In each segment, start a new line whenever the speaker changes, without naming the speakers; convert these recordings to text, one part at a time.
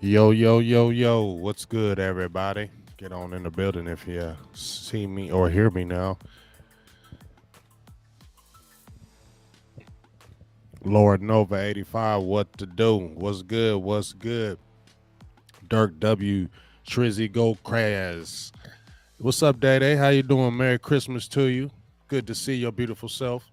Yo, yo, yo, yo. What's good, everybody? Get on in the building if you see me or hear me now. Lord Nova 85, what to do? What's good? What's good? Dirk W. Trizzy Go Kraz. What's up, Day Day? How you doing? Merry Christmas to you. Good to see your beautiful self.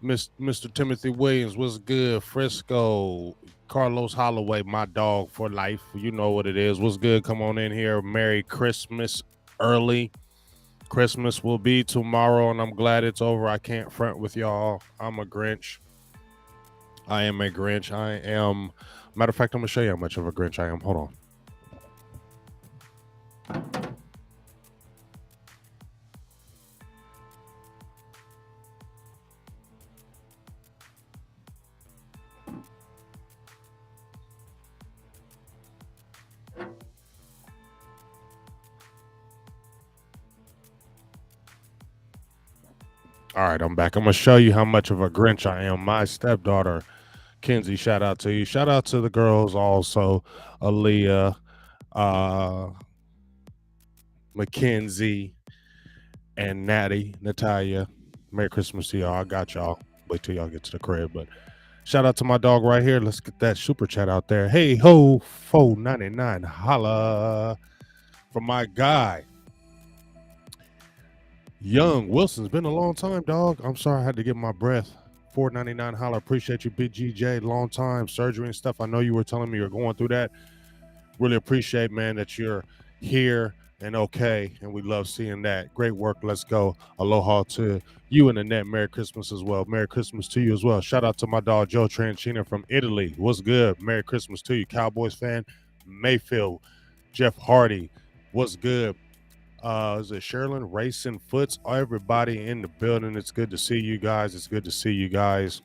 Mr. Timothy Williams, what's good? Frisco. Carlos Holloway, my dog for life. You know what it is. What's good? Come on in here. Merry Christmas early. Christmas will be tomorrow, and I'm glad it's over. I can't front with y'all. I'm a Grinch. I am a Grinch. I am. Matter of fact, I'm gonna show you how much of a Grinch I am. Hold on. All right, I'm back. I'm gonna show you how much of a Grinch I am. My stepdaughter, Kenzie. Shout out to you. Shout out to the girls also. Aaliyah, uh, Mackenzie, and Natty, Natalia. Merry Christmas to y'all. I got y'all. Wait till y'all get to the crib. But shout out to my dog right here. Let's get that super chat out there. Hey ho, 499. Holla from my guy. Young Wilson's been a long time, dog. I'm sorry I had to get my breath. 499 holla. Appreciate you, BGJ. Long time surgery and stuff. I know you were telling me you're going through that. Really appreciate, man, that you're here and okay. And we love seeing that. Great work. Let's go. Aloha to you and Annette. Merry Christmas as well. Merry Christmas to you as well. Shout out to my dog Joe Tranchina from Italy. What's good? Merry Christmas to you, Cowboys fan. Mayfield, Jeff Hardy. What's good? Is it Sherlin, Racing Foots? Everybody in the building. It's good to see you guys. It's good to see you guys.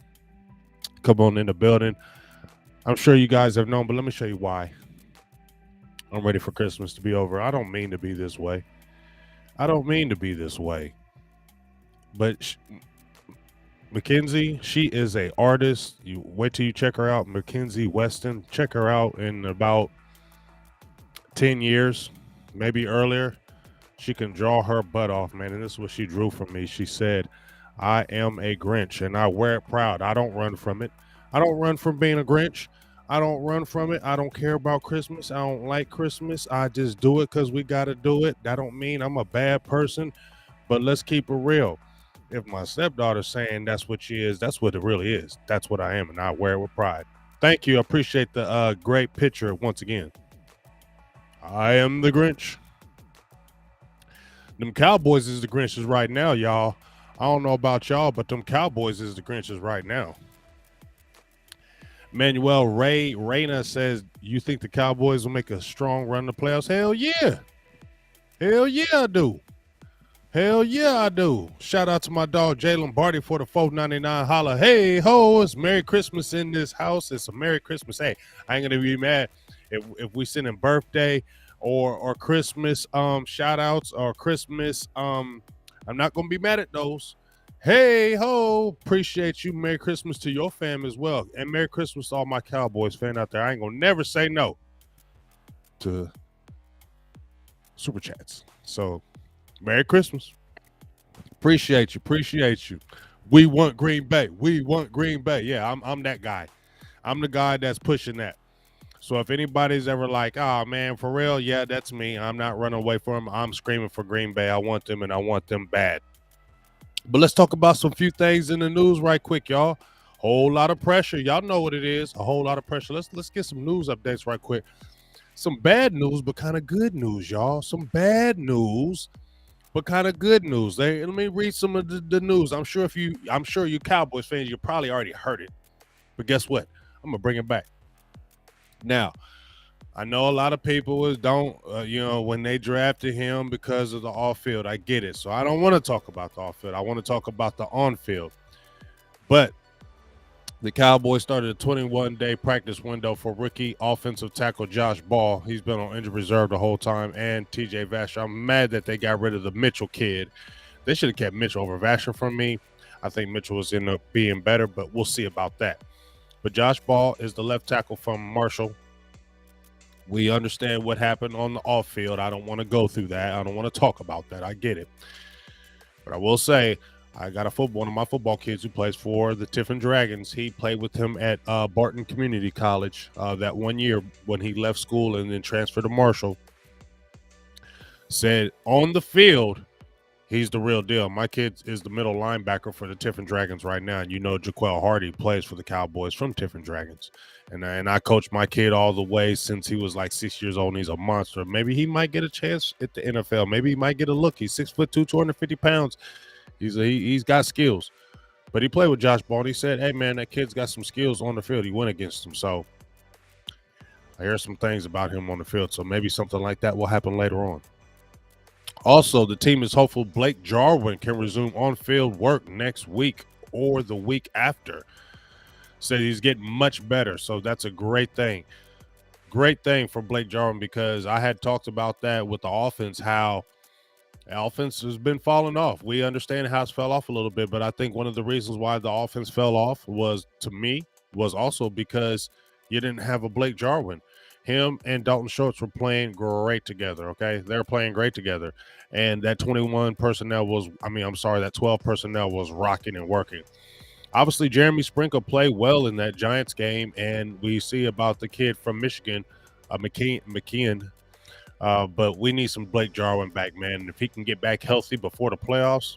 Come on in the building. I'm sure you guys have known, but let me show you why. I'm ready for Christmas to be over. I don't mean to be this way. I don't mean to be this way. But Mackenzie, she is a artist. You wait till you check her out, Mackenzie Weston. Check her out in about 10 years, maybe earlier. She can draw her butt off, man. And this is what she drew from me. She said, I am a Grinch and I wear it proud. I don't run from it. I don't run from being a Grinch. I don't run from it. I don't care about Christmas. I don't like Christmas. I just do it because we got to do it. That don't mean I'm a bad person, but let's keep it real. If my stepdaughter's saying that's what she is, that's what it really is. That's what I am, and I wear it with pride. Thank you. I appreciate the great picture once again. I am the Grinch. Them Cowboys is the Grinches right now, y'all. I don't know about y'all, but them Cowboys is the Grinches right now. Manuel Reyna says, you think the Cowboys will make a strong run in the playoffs? Hell yeah. Hell yeah, I do. Hell yeah, I do. Shout out to my dog Jay Lombardi for the 499 holla. Hey ho, it's Merry Christmas in this house. It's a Merry Christmas. Hey, I ain't gonna be mad if we send in birthday or Christmas shout outs or Christmas. I'm not gonna be mad at those. Hey ho, appreciate you. Merry Christmas to your fam as well. And Merry Christmas to all my Cowboys fan out there. I ain't gonna never say no to super chats. So Merry Christmas. Appreciate you. Appreciate you. We want Green Bay. We want Green Bay. Yeah, I'm that guy. I'm the guy that's pushing that. So if anybody's ever like, oh man, for real, yeah, that's me. I'm not running away from them. I'm screaming for Green Bay. I want them and I want them bad. But let's talk about some few things in the news right quick, y'all. Whole lot of pressure. Y'all know what it is. A whole lot of pressure. Let's get some news updates right quick. Some bad news, but kind of good news, y'all. Some bad news, but kind of good news. Let me read some of the news. I'm sure you Cowboys fans, you probably already heard it. But guess what? I'm gonna bring it back. Now, I know a lot of people don't, when they drafted him because of the off field. I get it. So I don't want to talk about the off field. I want to talk about the on field. But the Cowboys started a 21-day practice window for rookie offensive tackle Josh Ball. He's been on injured reserve the whole time, and TJ Vasher. I'm mad that they got rid of the Mitchell kid. They should have kept Mitchell over Vasher from me. I think Mitchell was end up being better, but we'll see about that. But Josh Ball is the left tackle from Marshall. We understand what happened on the off field. I don't want to go through that. I don't want to talk about that. I get it. But I will say, I got one of my football kids who plays for the Tiffin Dragons. He played with him at Barton Community College that one year when he left school and then transferred to Marshall. Said on the field, he's the real deal. My kid is the middle linebacker for the Tiffin Dragons right now. And you know, Jaquel Hardy plays for the Cowboys from Tiffin Dragons. And I coached my kid all the way since he was like 6 years old, and he's a monster. Maybe he might get a chance at the NFL. Maybe he might get a look. He's 6'2", 250 pounds. He's got skills. But he played with Josh Ball. He said, hey, man, that kid's got some skills on the field. He went against him. So I hear some things about him on the field. So maybe something like that will happen later on. Also, the team is hopeful Blake Jarwin can resume on-field work next week or the week after. Said he's getting much better, so that's a great thing. Great thing for Blake Jarwin, because I had talked about that with the offense, how the offense has been falling off. We understand how it's fell off a little bit, but I think one of the reasons why the offense fell off was also because you didn't have a Blake Jarwin. Him and Dalton Schultz were playing great together, okay? They're playing great together. And that 12 personnel was rocking and working. Obviously, Jeremy Sprinkle played well in that Giants game, and we see about the kid from Michigan, McKeon. But we need some Blake Jarwin back, man. And if he can get back healthy before the playoffs,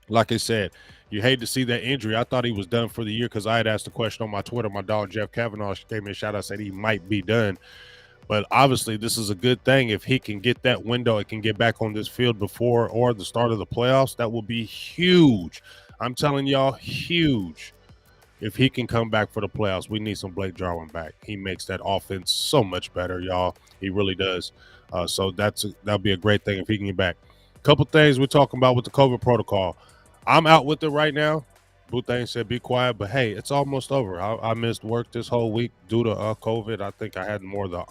like I said, you hate to see that injury. I thought he was done for the year because I had asked a question on my Twitter. My dog Jeff Kavanaugh gave me a shout out, said he might be done. But obviously, this is a good thing. If he can get that window, it can get back on this field before or the start of the playoffs. That will be huge. I'm telling y'all, huge. If he can come back for the playoffs, we need some Blake Jarwin back. He makes that offense so much better, y'all. He really does. So that'll be a great thing if he can get back. A couple things we're talking about with the COVID protocol. I'm out with it right now. Boothang said be quiet, but hey, it's almost over. I missed work this whole week due to COVID. I think I had more of the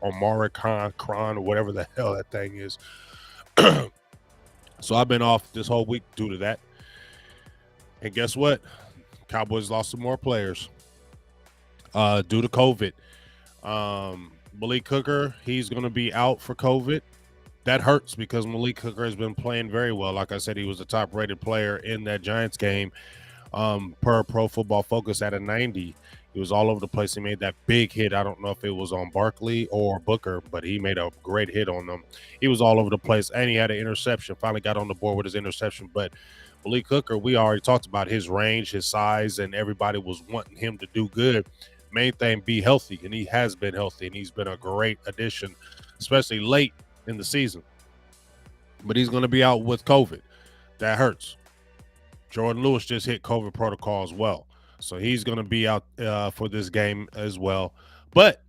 Omicron or whatever the hell that thing is. So I've been off this whole week due to that. And guess what? Cowboys lost some more players due to COVID. Malik Cooker, he's going to be out for COVID. That hurts because Malik Cooker has been playing very well. Like I said, he was the top-rated player in that Giants game per Pro Football Focus at a 90. He was all over the place. He made that big hit. I don't know if it was on Barkley or Booker, but he made a great hit on them. He was all over the place, and he had an interception. Finally got on the board with his interception. But Malik Cooker, we already talked about his range, his size, and everybody was wanting him to do good. Main thing, be healthy, and he has been healthy, and he's been a great addition, especially late in the season. But he's going to be out with COVID. That hurts. Jordan Lewis just hit COVID protocol as well. So he's going to be out for this game as well. But,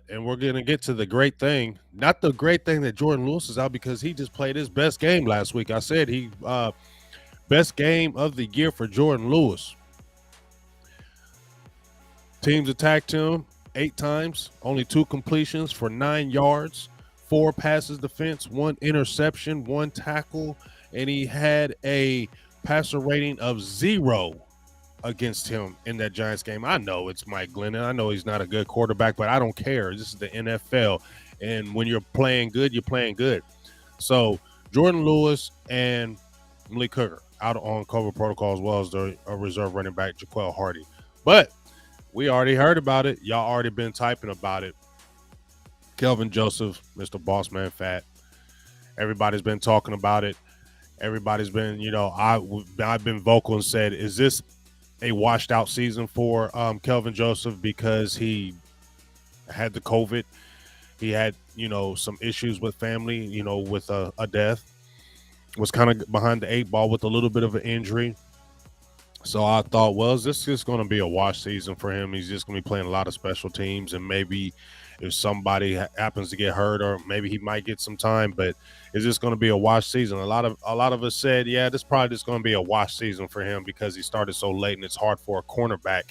and we're going to get to the great thing. Not the great thing that Jordan Lewis is out because he just played his best game last week. I said he best game of the year for Jordan Lewis. Teams attacked him 8 times, only 2 completions for 9 yards, 4 passes defense, 1 interception, 1 tackle, and he had a passer rating of 0 against him in that Giants game. I know it's Mike Glennon. I know he's not a good quarterback, but I don't care. This is the NFL, and when you're playing good, you're playing good. So Jordan Lewis and Malik Cooker out on COVID protocol as well as the reserve running back Jaquel Hardy. But we already heard about it. Y'all already been typing about it. Kelvin Joseph, Mr. Bossman Fat. Everybody's been talking about it. Everybody's been, I've been vocal and said, is this a washed out season for Kelvin Joseph because he had the COVID? He had, some issues with family, with a death. Was kind of behind the 8 ball with a little bit of an injury. So I thought, well, is this just going to be a wash season for him? He's just going to be playing a lot of special teams, and maybe if somebody happens to get hurt, or maybe he might get some time. But is this going to be a wash season? A lot of us said, yeah, this probably just going to be a wash season for him because he started so late, and it's hard for a cornerback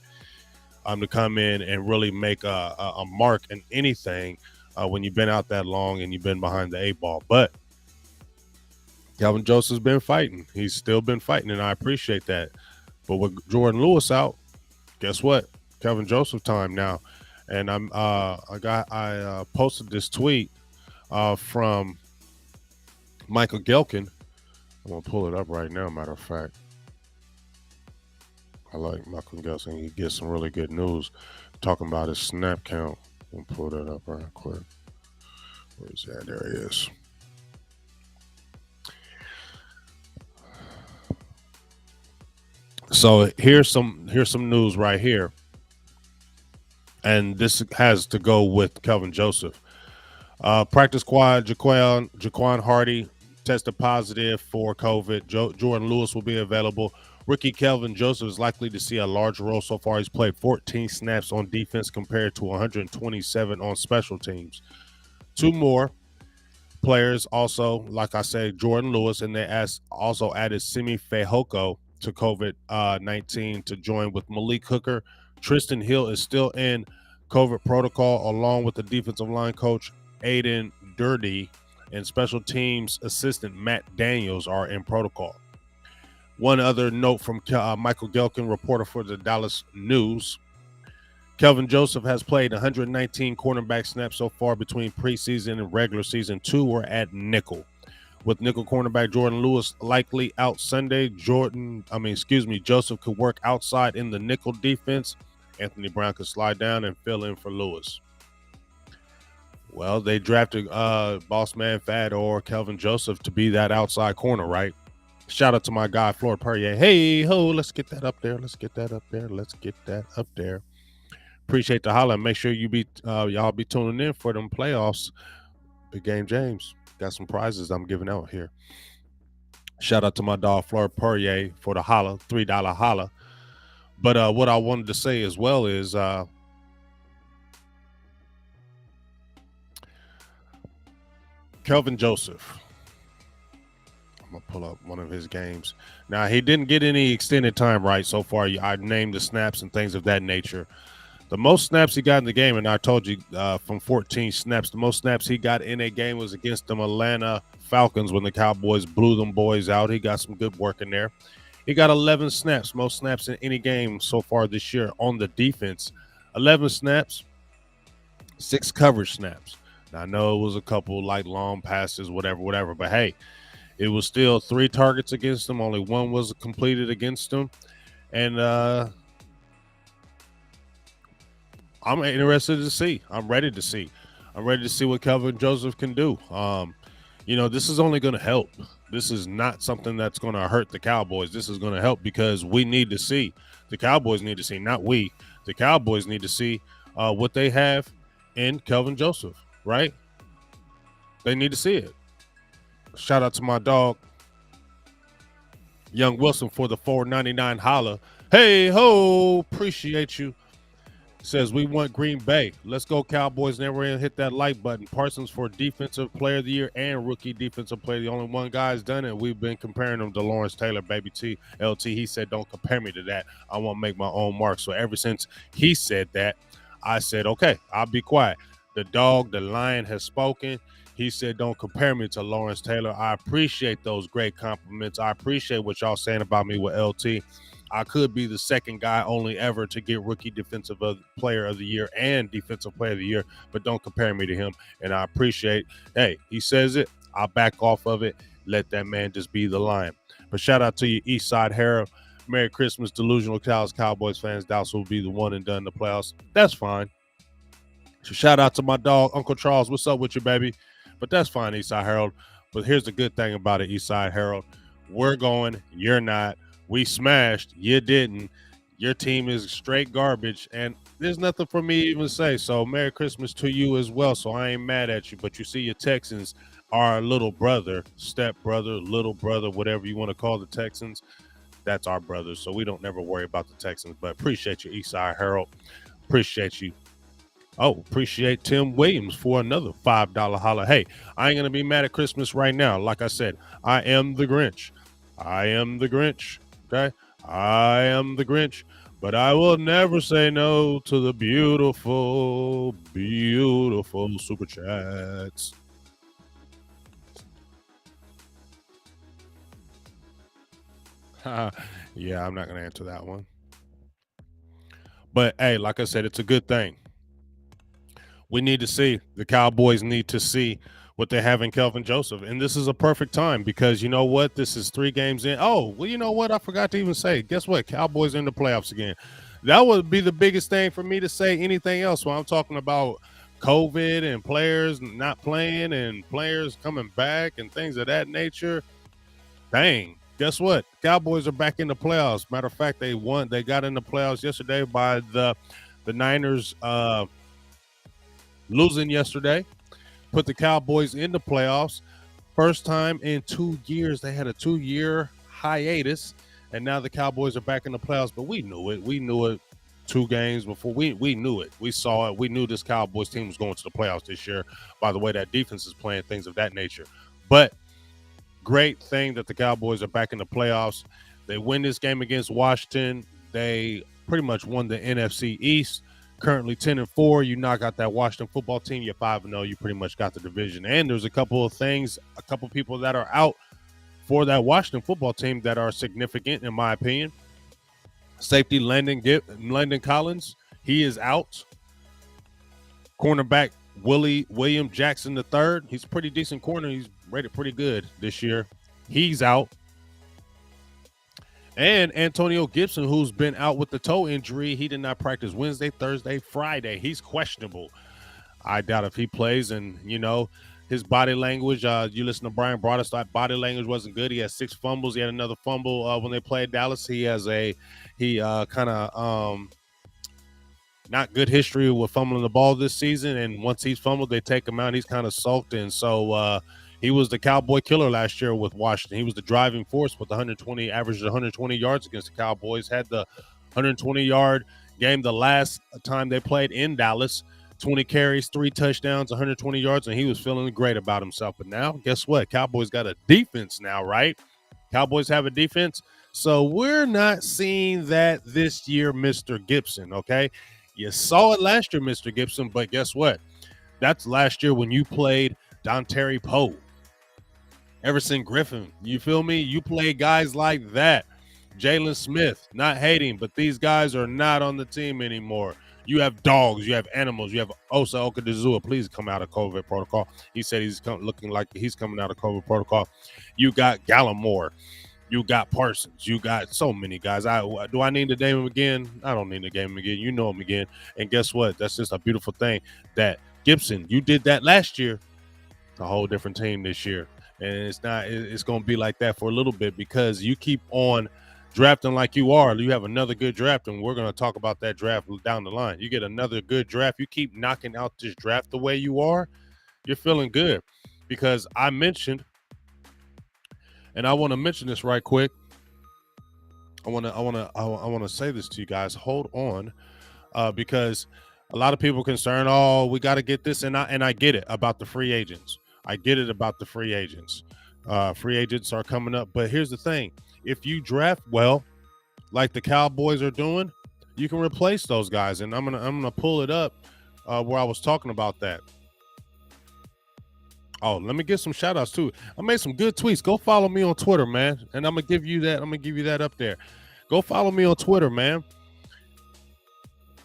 to come in and really make a mark in anything when you've been out that long and you've been behind the 8 ball. But Kelvin Joseph's been fighting. He's still been fighting, and I appreciate that. But with Jordan Lewis out, guess what? Kelvin Joseph time now. And I posted this tweet from Michael Gelkin. I'm gonna pull it up right now. Matter of fact, I like Michael Gelkin. He gets some really good news talking about his snap count. I'm gonna pull that up right quick. Where's that? There he is. So here's some news right here, and this has to go with Kelvin Joseph. Practice squad Jaquan Hardy tested positive for COVID. Jordan Lewis will be available. Rookie Kelvin Joseph is likely to see a large role so far. He's played 14 snaps on defense compared to 127 on special teams. Two more players also, like I said, Jordan Lewis, and they also added Simi Fehoko to COVID-19 to join with Malik Cooker. Tristan Hill is still in COVID protocol, along with the defensive line coach Aiden Dirty and special teams assistant Matt Daniels are in protocol. One other note from Michael Gelkin, reporter for the Dallas News. Kelvin Joseph has played 119 cornerback snaps so far between preseason and regular season. 2 were at nickel. With nickel cornerback Jordan Lewis likely out Sunday, Joseph could work outside in the nickel defense. Anthony Brown could slide down and fill in for Lewis. Well, they drafted boss man Fad or Kelvin Joseph to be that outside corner, right? Shout out to my guy Floyd Perrier. Hey ho, let's get that up there. Let's get that up there. Let's get that up there. Appreciate the holla. Make sure you y'all be tuning in for them playoffs. Big Game James got some prizes I'm giving out here. Shout out to my dog Floyd Perrier for the holla, $3 holla. But what I wanted to say as well is Kelvin Joseph. I'm gonna pull up one of his games. Now he didn't get any extended time right so far. I named the snaps and things of that nature. The most snaps he got in the game, and I told you from 14 snaps, the most snaps he got in a game was against the Atlanta Falcons when the Cowboys blew them boys out. He got some good work in there. He got 11 snaps, most snaps in any game so far this year on the defense. 11 snaps, 6 coverage snaps. Now, I know it was a couple like long passes, whatever, but hey, it was still 3 targets against them. Only 1 was completed against them. And I'm interested to see. I'm ready to see. I'm ready to see what Kelvin Joseph can do. This is only going to help. This is not something that's going to hurt the Cowboys. This is going to help because we need to see. The Cowboys need to see, not we. The Cowboys need to see what they have in Kelvin Joseph, right? They need to see it. Shout out to my dog, Young Wilson, for the $4.99 holla. Hey ho, appreciate you. Says we want Green Bay. Let's go Cowboys. Never hit that like button. Parsons for Defensive Player of the Year and Rookie Defensive Player. The only one guy's done it. We've been comparing him to Lawrence Taylor, baby T. LT. He said, don't compare me to that. I want to make my own mark. So ever since he said that, I said, okay, I'll be quiet. The dog, the lion has spoken. He said, don't compare me to Lawrence Taylor. I appreciate those great compliments. I appreciate what y'all saying about me with LT. I could be the second guy only ever to get Rookie Defensive Player of the Year and Defensive Player of the Year, but don't compare me to him. And I appreciate, hey, he says it. I'll back off of it. Let that man just be the lion. But shout out to you, Eastside Harold. Merry Christmas, Delusional Cows, Cowboys fans. Dallas will be the one and done in the playoffs. That's fine. So shout out to my dog, Uncle Charles. What's up with you, baby? But that's fine, Eastside Harold. But here's the good thing about it, Eastside Harold. We're going, you're not. We smashed, you didn't. Your team is straight garbage, and there's nothing for me to even say. So Merry Christmas to you as well. So I ain't mad at you, but you see your Texans are little brother, step brother, little brother, whatever you want to call the Texans. That's our brothers, so we don't never worry about the Texans. But appreciate you, Eastside Harold. Appreciate you. Oh, appreciate Tim Williams for another $5 holla. Hey, I ain't going to be mad at Christmas right now. Like I said, I am the Grinch. I am the Grinch. Okay, I am the Grinch, but I will never say no to the beautiful, beautiful super chats. Yeah, I'm not going to answer that one. But hey, like I said, it's a good thing. We need to see. The Cowboys need to see what they have in Kelvin Joseph. And this is a perfect time because you know what? This is 3 games in. Oh, well, you know what? I forgot to even say. Guess what? Cowboys are in the playoffs again. That would be the biggest thing for me to say anything else when I'm talking about COVID and players not playing and players coming back and things of that nature. Dang. Guess what? Cowboys are back in the playoffs. Matter of fact, they won. They got in the playoffs yesterday by the Niners losing yesterday. Put the Cowboys in the playoffs. First time in 2 years. They had a 2-year hiatus, and now the Cowboys are back in the playoffs. But we knew it. We knew it 2 games before. We knew it. We saw it. We knew this Cowboys team was going to the playoffs this year by the way that defense is playing, things of that nature. But great thing that the Cowboys are back in the playoffs. They win this game against Washington. They pretty much won the NFC East. Currently 10-4. You knock out that Washington football team, you're 5-0. You pretty much got the division. And there's a couple of things, a couple people that are out for that Washington football team that are significant, in my opinion. Safety Landon Collins, he is out. Cornerback William Jackson III, he's a pretty decent corner. He's rated pretty good this year. He's out. And Antonio Gibson, who's been out with the toe injury, he did not practice Wednesday, Thursday, Friday. He's questionable. I doubt if he plays. And, you know, his body language, you listen to Brian Broaddus, that body language wasn't good. He had 6 fumbles. He had another fumble when they played Dallas. He has kind of not good history with fumbling the ball this season. And once he's fumbled, they take him out. He's kind of sulked. And so he was the Cowboy killer last year with Washington. He was the driving force with 120, averaged 120 yards against the Cowboys. Had the 120-yard game the last time they played in Dallas. 20 carries, 3 touchdowns, 120 yards, and he was feeling great about himself. But now, guess what? Cowboys got a defense now, right? Cowboys have a defense. So we're not seeing that this year, Mr. Gibson, okay? You saw it last year, Mr. Gibson, but guess what? That's last year when you played Dontari Poe, Everson Griffin. You feel me? You play guys like that. Jalen Smith, not hating, but these guys are not on the team anymore. You have dogs. You have animals. You have Osa Okadazua. Please come out of COVID protocol. He said he's looking like he's coming out of COVID protocol. You got Gallimore. You got Parsons. You got so many guys. Do I need to name him again? I don't need to name him again. You know him again. And guess what? That's just a beautiful thing that Gibson, you did that last year. It's a whole different team this year. And it's going to be like that for a little bit because you keep on drafting like you are. You have another good draft, and we're going to talk about that draft down the line. You get another good draft. You keep knocking out this draft the way you are, you're feeling good. Because I mentioned, and I want to mention this right quick. I want to say this to you guys. Hold on, because a lot of people concerned. Oh, we got to get this, and I get it about the free agents. I get it about the free agents. Free agents are coming up, but here's the thing: if you draft well, like the Cowboys are doing, you can replace those guys. And I'm gonna pull it up where I was talking about that. Oh, let me get some shout outs too. I made some good tweets. Go follow me on Twitter, man. And I'm gonna give you that. I'm gonna give you that up there. Go follow me on Twitter, man.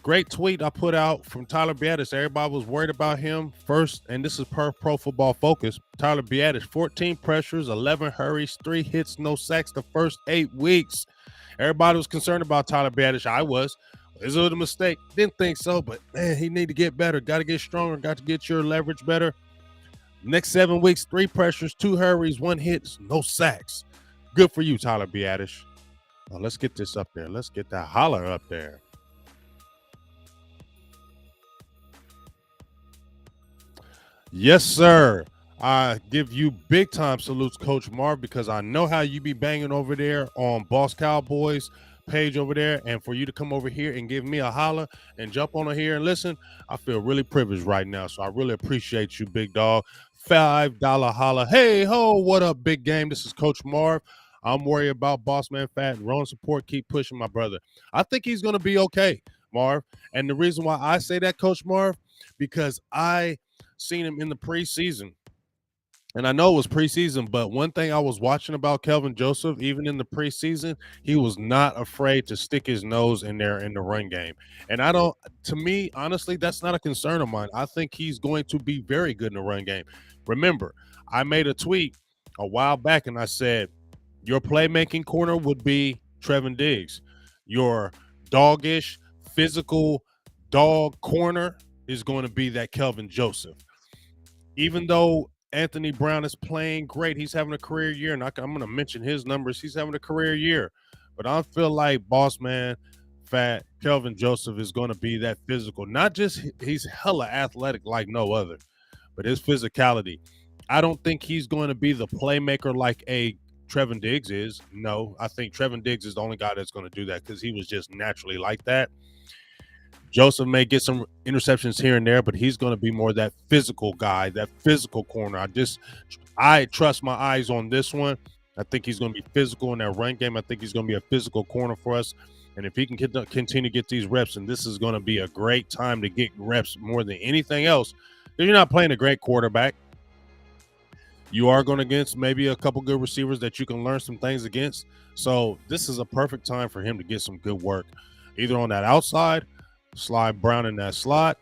Great tweet I put out from Tyler Biadasz. Everybody was worried about him first, and this is per Pro Football Focus. Tyler Biadasz, 14 pressures, 11 hurries, 3 hits, no sacks the first 8 weeks. Everybody was concerned about Tyler Biadasz. I was. Is it a mistake? Didn't think so, but man, he need to get better. Got to get stronger. Got to get your leverage better. Next 7 weeks, 3 pressures, 2 hurries, 1 hit, no sacks. Good for you, Tyler Biadasz. Oh, let's get this up there. Let's get that holler up there. Yes, sir. I give you big time salutes, Coach Marv, because I know how you be banging over there on Boss Cowboys page over there. And for you to come over here and give me a holler and jump on here and listen, I feel really privileged right now. So I really appreciate you, big dog. $5 holler. Hey, ho, what up, big game? This is Coach Marv. I'm worried about Boss Man Fat. Run support, keep pushing, my brother. I think he's going to be okay, Marv. And the reason why I say that, Coach Marv, because I seen him in the preseason. And I know it was preseason, but one thing I was watching about Kelvin Joseph, even in the preseason, he was not afraid to stick his nose in there in the run game. And I don't, to me, honestly, that's not a concern of mine. I think he's going to be very good in the run game. Remember, I made a tweet a while back and I said, your playmaking corner would be Trevin Diggs. Your doggish, physical dog corner is going to be that Kelvin Joseph. Even though Anthony Brown is playing great, he's having a career year, and I'm going to mention his numbers. He's having a career year, but I feel like boss man, fat Kelvin Joseph is going to be that physical. Not just he's hella athletic like no other, but his physicality. I don't think he's going to be the playmaker like a Trevin Diggs is. No, I think Trevin Diggs is the only guy that's going to do that because he was just naturally like that. Joseph may get some interceptions here and there, but he's going to be more that physical guy, that physical corner. I trust my eyes on this one. I think he's going to be physical in that run game. I think he's going to be a physical corner for us. And if he can continue to get these reps, and this is going to be a great time to get reps more than anything else, because you're not playing a great quarterback. You are going against maybe a couple good receivers that you can learn some things against. So this is a perfect time for him to get some good work, either on that outside, slide Brown in that slot.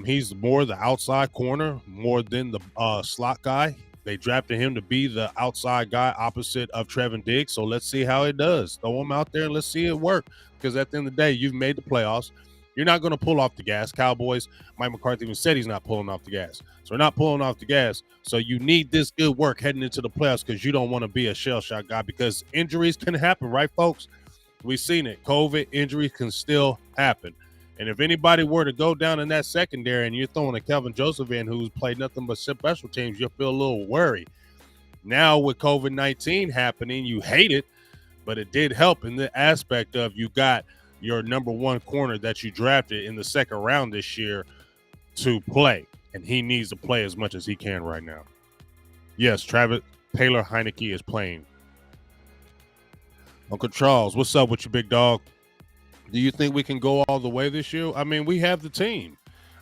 He's more the outside corner more than the slot guy. They drafted him to be the outside guy opposite of Trevin Diggs. So let's see how it does. Throw him out there and let's see it work. Because at the end of the day, you've made the playoffs. You're not going to pull off the gas. Cowboys, Mike McCarthy even said he's not pulling off the gas. So we're not pulling off the gas. So you need this good work heading into the playoffs because you don't want to be a shell shot guy because injuries can happen, right, folks? We've seen it. COVID injuries can still happen. And if anybody were to go down in that secondary and you're throwing a Kelvin Joseph in who's played nothing but special teams, you'll feel a little worried. Now with COVID-19 happening, you hate it, but it did help in the aspect of you got your number one corner that you drafted in the second round this year to play. And he needs to play as much as he can right now. Yes, Travis Taylor Heineke is playing. Uncle Charles, what's up with you, big dog? Do you think we can go all the way this year? I mean, we have the team.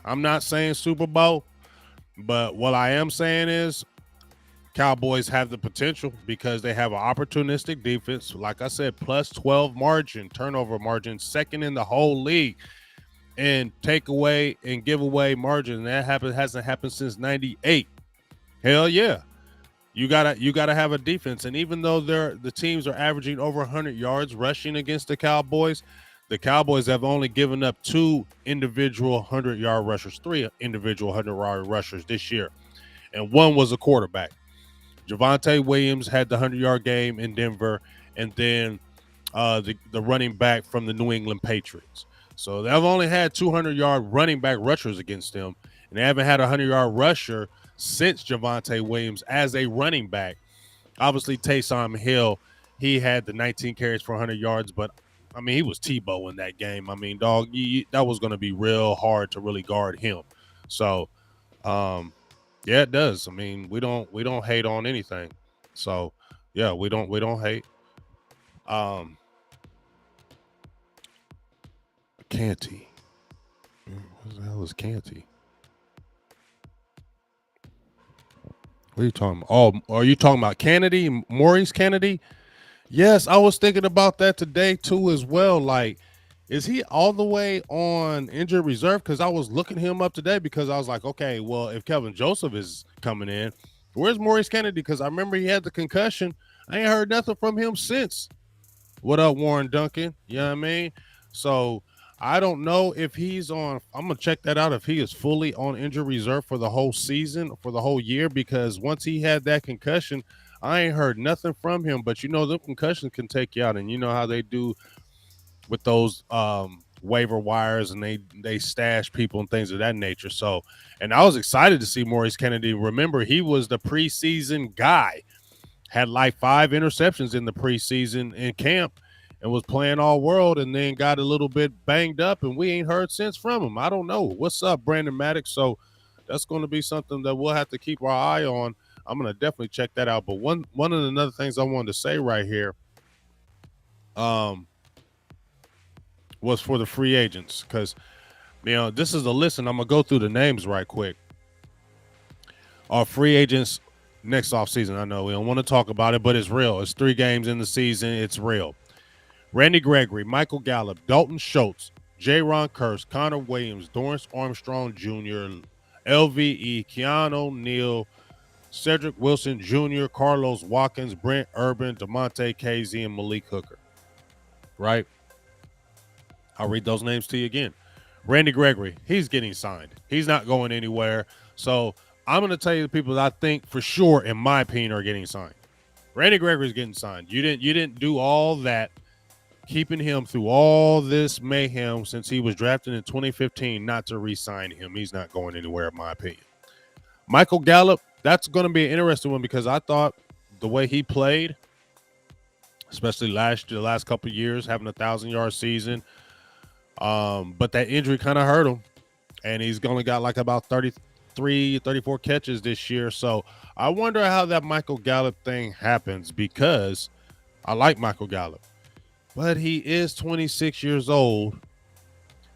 I'm not saying Super Bowl, but what I am saying is Cowboys have the potential because they have an opportunistic defense. Like I said, plus 12 margin, turnover margin, second in the whole league. And take away and give away margin. That hasn't happened since 98. Hell yeah. You gotta have a defense. And even though the teams are averaging over 100 yards rushing against the Cowboys have only given up 2 individual 100-yard rushers, 3 individual 100-yard rushers this year. And one was a quarterback. Javonte Williams had the 100-yard game in Denver, and then the running back from the New England Patriots. So they've only had 200-yard running back rushers against them, and they haven't had a 100-yard rusher since Javonte Williams as a running back. Obviously, Taysom Hill, he had the 19 carries for 100 yards, but I mean, he was Tebow in that game. I mean, dog, that was going to be real hard to really guard him. So, yeah, it does. I mean, we don't hate on anything. So, yeah, we don't hate. Canty. What the hell is Canty? What are you talking about? Oh, are you talking about Kennedy, Maurice Kennedy? Yes, I was thinking about that today too as well. Like, is he all the way on injured reserve? Because I was looking him up today because I was like, okay, well, if Kelvin Joseph is coming in, where's Maurice Kennedy? Because I remember he had the concussion. I ain't heard nothing from him since. What up, Warren Duncan? You know what I mean? So I don't know if he's on. I'm going to check that out if he is fully on injured reserve for the whole season, for the whole year, because once he had that concussion, I ain't heard nothing from him. But, you know, the concussion can take you out, and you know how they do with those waiver wires, and they stash people and things of that nature. So, and I was excited to see Maurice Kennedy. Remember, he was the preseason guy, had like 5 interceptions in the preseason in camp, and was playing all world, and then got a little bit banged up, and we ain't heard since from him. I don't know. What's up, Brandon Maddox? So that's going to be something that we'll have to keep our eye on. I'm going to definitely check that out. But one of the other things I wanted to say right here was for the free agents, because, you know, this is a list, and I'm going to go through the names right quick. Our free agents next offseason. I know we don't want to talk about it, but it's real. It's 3 games in the season. It's real. Randy Gregory, Michael Gallup, Dalton Schultz, J-Ron Kearse, Connor Williams, Dorrance Armstrong Jr., LVE, Keanu Neal, Cedric Wilson Jr., Carlos Watkins, Brent Urban, DeMonte Casey, and Malik Cooker. Right? I'll read those names to you again. Randy Gregory, he's getting signed. He's not going anywhere. So I'm going to tell you the people that I think for sure, in my opinion, are getting signed. Randy Gregory's getting signed. You didn't do all that, keeping him through all this mayhem since he was drafted in 2015 not to re-sign him. He's not going anywhere, in my opinion. Michael Gallup, that's going to be an interesting one because I thought the way he played, especially the last couple of years, having a 1,000-yard season, but that injury kind of hurt him, and he's only got like about 33, 34 catches this year. So I wonder how that Michael Gallup thing happens because I like Michael Gallup, but he is 26 years old.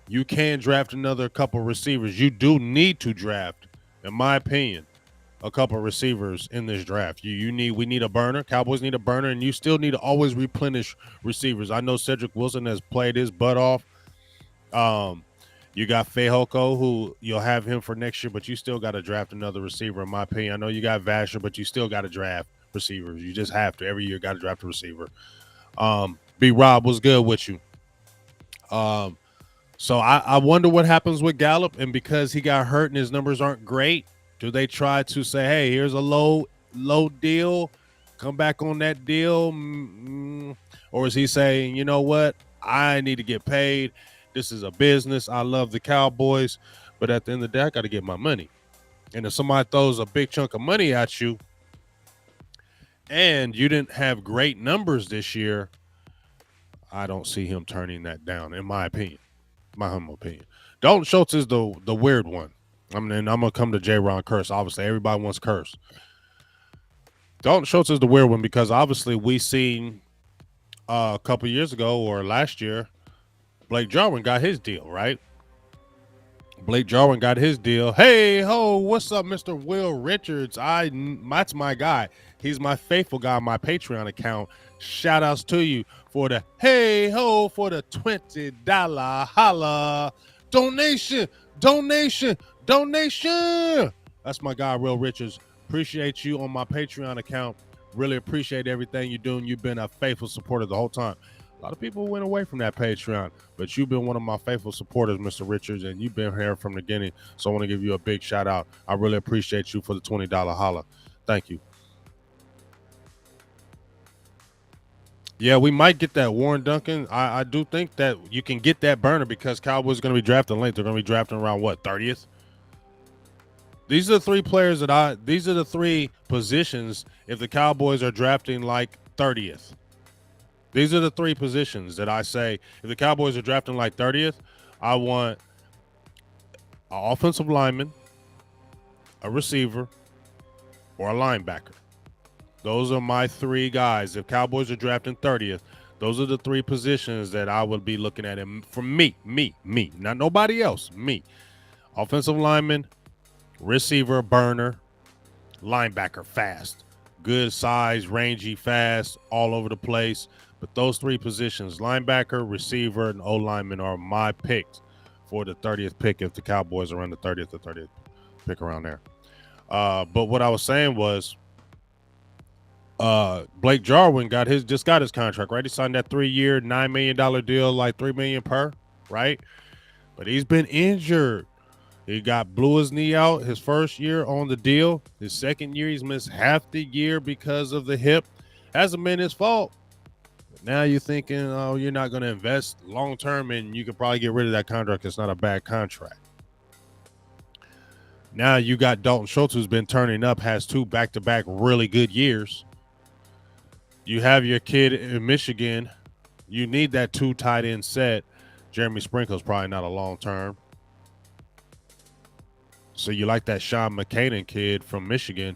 You can draft another couple receivers. You do need to draft, in my opinion, a couple receivers in this draft. We need a burner. Cowboys need a burner, and you still need to always replenish receivers. I know Cedric Wilson has played his butt off. You got Fehoko, who you'll have him for next year, but you still got to draft another receiver, in my opinion. I know you got Vasher, but you still got to draft receivers. You just have to. Every year got to draft a receiver. B-Rob, was good with you. So I wonder what happens with Gallup, and because he got hurt and his numbers aren't great, do they try to say, hey, here's a low deal, come back on that deal? Or is he saying, you know what, I need to get paid. This is a business. I love the Cowboys, but at the end of the day, I got to get my money. And if somebody throws a big chunk of money at you and you didn't have great numbers this year, I don't see him turning that down, in my opinion. My humble opinion. Dalton Schultz is the weird one. I'm going to come to J-Ron Kearse. Obviously, everybody wants Kearse. Dalton Schultz is the weird one because obviously we seen a couple years ago or last year, Blake Jarwin got his deal, right? Blake Jarwin got his deal. Hey, ho, what's up, Mr. Will Richards? That's my guy. He's my faithful guy on my Patreon account. Shout outs to you for the hey, ho, for the $20 holla donation. That's my guy, Will Richards. Appreciate you on my Patreon account. Really appreciate everything you're doing. You've been a faithful supporter the whole time. A lot of people went away from that Patreon, but you've been one of my faithful supporters, Mr. Richards, and you've been here from the beginning. So I want to give you a big shout out. I really appreciate you for the $20 holla. Thank you. Yeah, we might get that Warren Duncan. I do think that you can get that burner because Cowboys are going to be drafting late. They're going to be drafting around, 30th? These are the three players these are the three positions if the Cowboys are drafting like 30th. These are the three positions that I say if the Cowboys are drafting like 30th, I want an offensive lineman, a receiver, or a linebacker. Those are my three guys. If Cowboys are drafting 30th, those are the three positions that I would be looking at. And for me, not nobody else, me. Offensive lineman, receiver, burner, linebacker, fast. Good size, rangy, fast, all over the place. But those three positions, linebacker, receiver, and O-lineman, are my picks for the 30th pick if the Cowboys are on the 30th or 30th pick around there. But what I was saying was Blake Jarwin just got his contract, right? He signed that 3-year, $9 million deal, like $3 million per, right? But he's been injured. He blew his knee out his first year on the deal. His second year, he's missed half the year because of the hip. Hasn't been his fault. Now you're thinking, oh, you're not going to invest long-term, and you could probably get rid of that contract. It's not a bad contract. Now you got Dalton Schultz, who's been turning up, has 2 back-to-back really good years. You have your kid in Michigan. You need that 2 tight end set. Jeremy Sprinkle's probably not a long-term. So you like that Sean McCain kid from Michigan.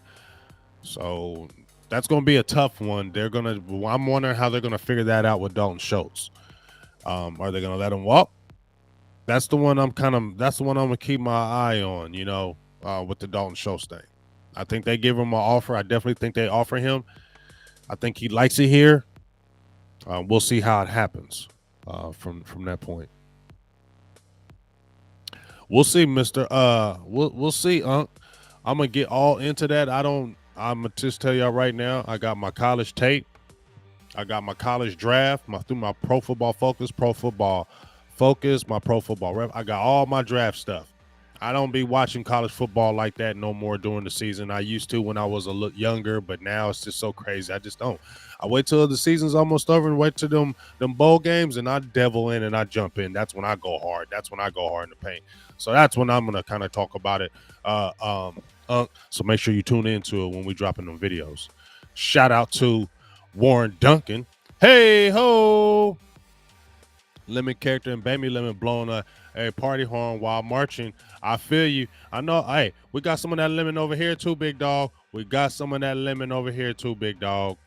So that's going to be a tough one. I'm wondering how they're going to figure that out with Dalton Schultz. Are they going to let him walk? That's the one I'm going to keep my eye on, with the Dalton Schultz thing. I think they give him an offer. I definitely think they offer him. I think he likes it here. We'll see how it happens from that point. We'll see, Mister. We'll see. I'm gonna get all into that. I'm gonna just tell y'all right now. I got my college tape. I got my college draft. Through my Pro Football Focus, my Pro Football Rep. I got all my draft stuff. I don't be watching college football like that no more during the season. I used to when I was a little younger, but now it's just so crazy. I just don't. I wait till the season's almost over and wait till them bowl games, and I devil in and I jump in. That's when I go hard. That's when I go hard in the paint. So that's when I'm gonna kind of talk about it. So make sure you tune into it when we dropping them videos. Shout out to Warren Duncan. Hey ho! Lemon character and baby lemon blowing a party horn while marching. I feel you. I know. Hey, we got some of that lemon over here too, big dog. We got some of that lemon over here too, big dog.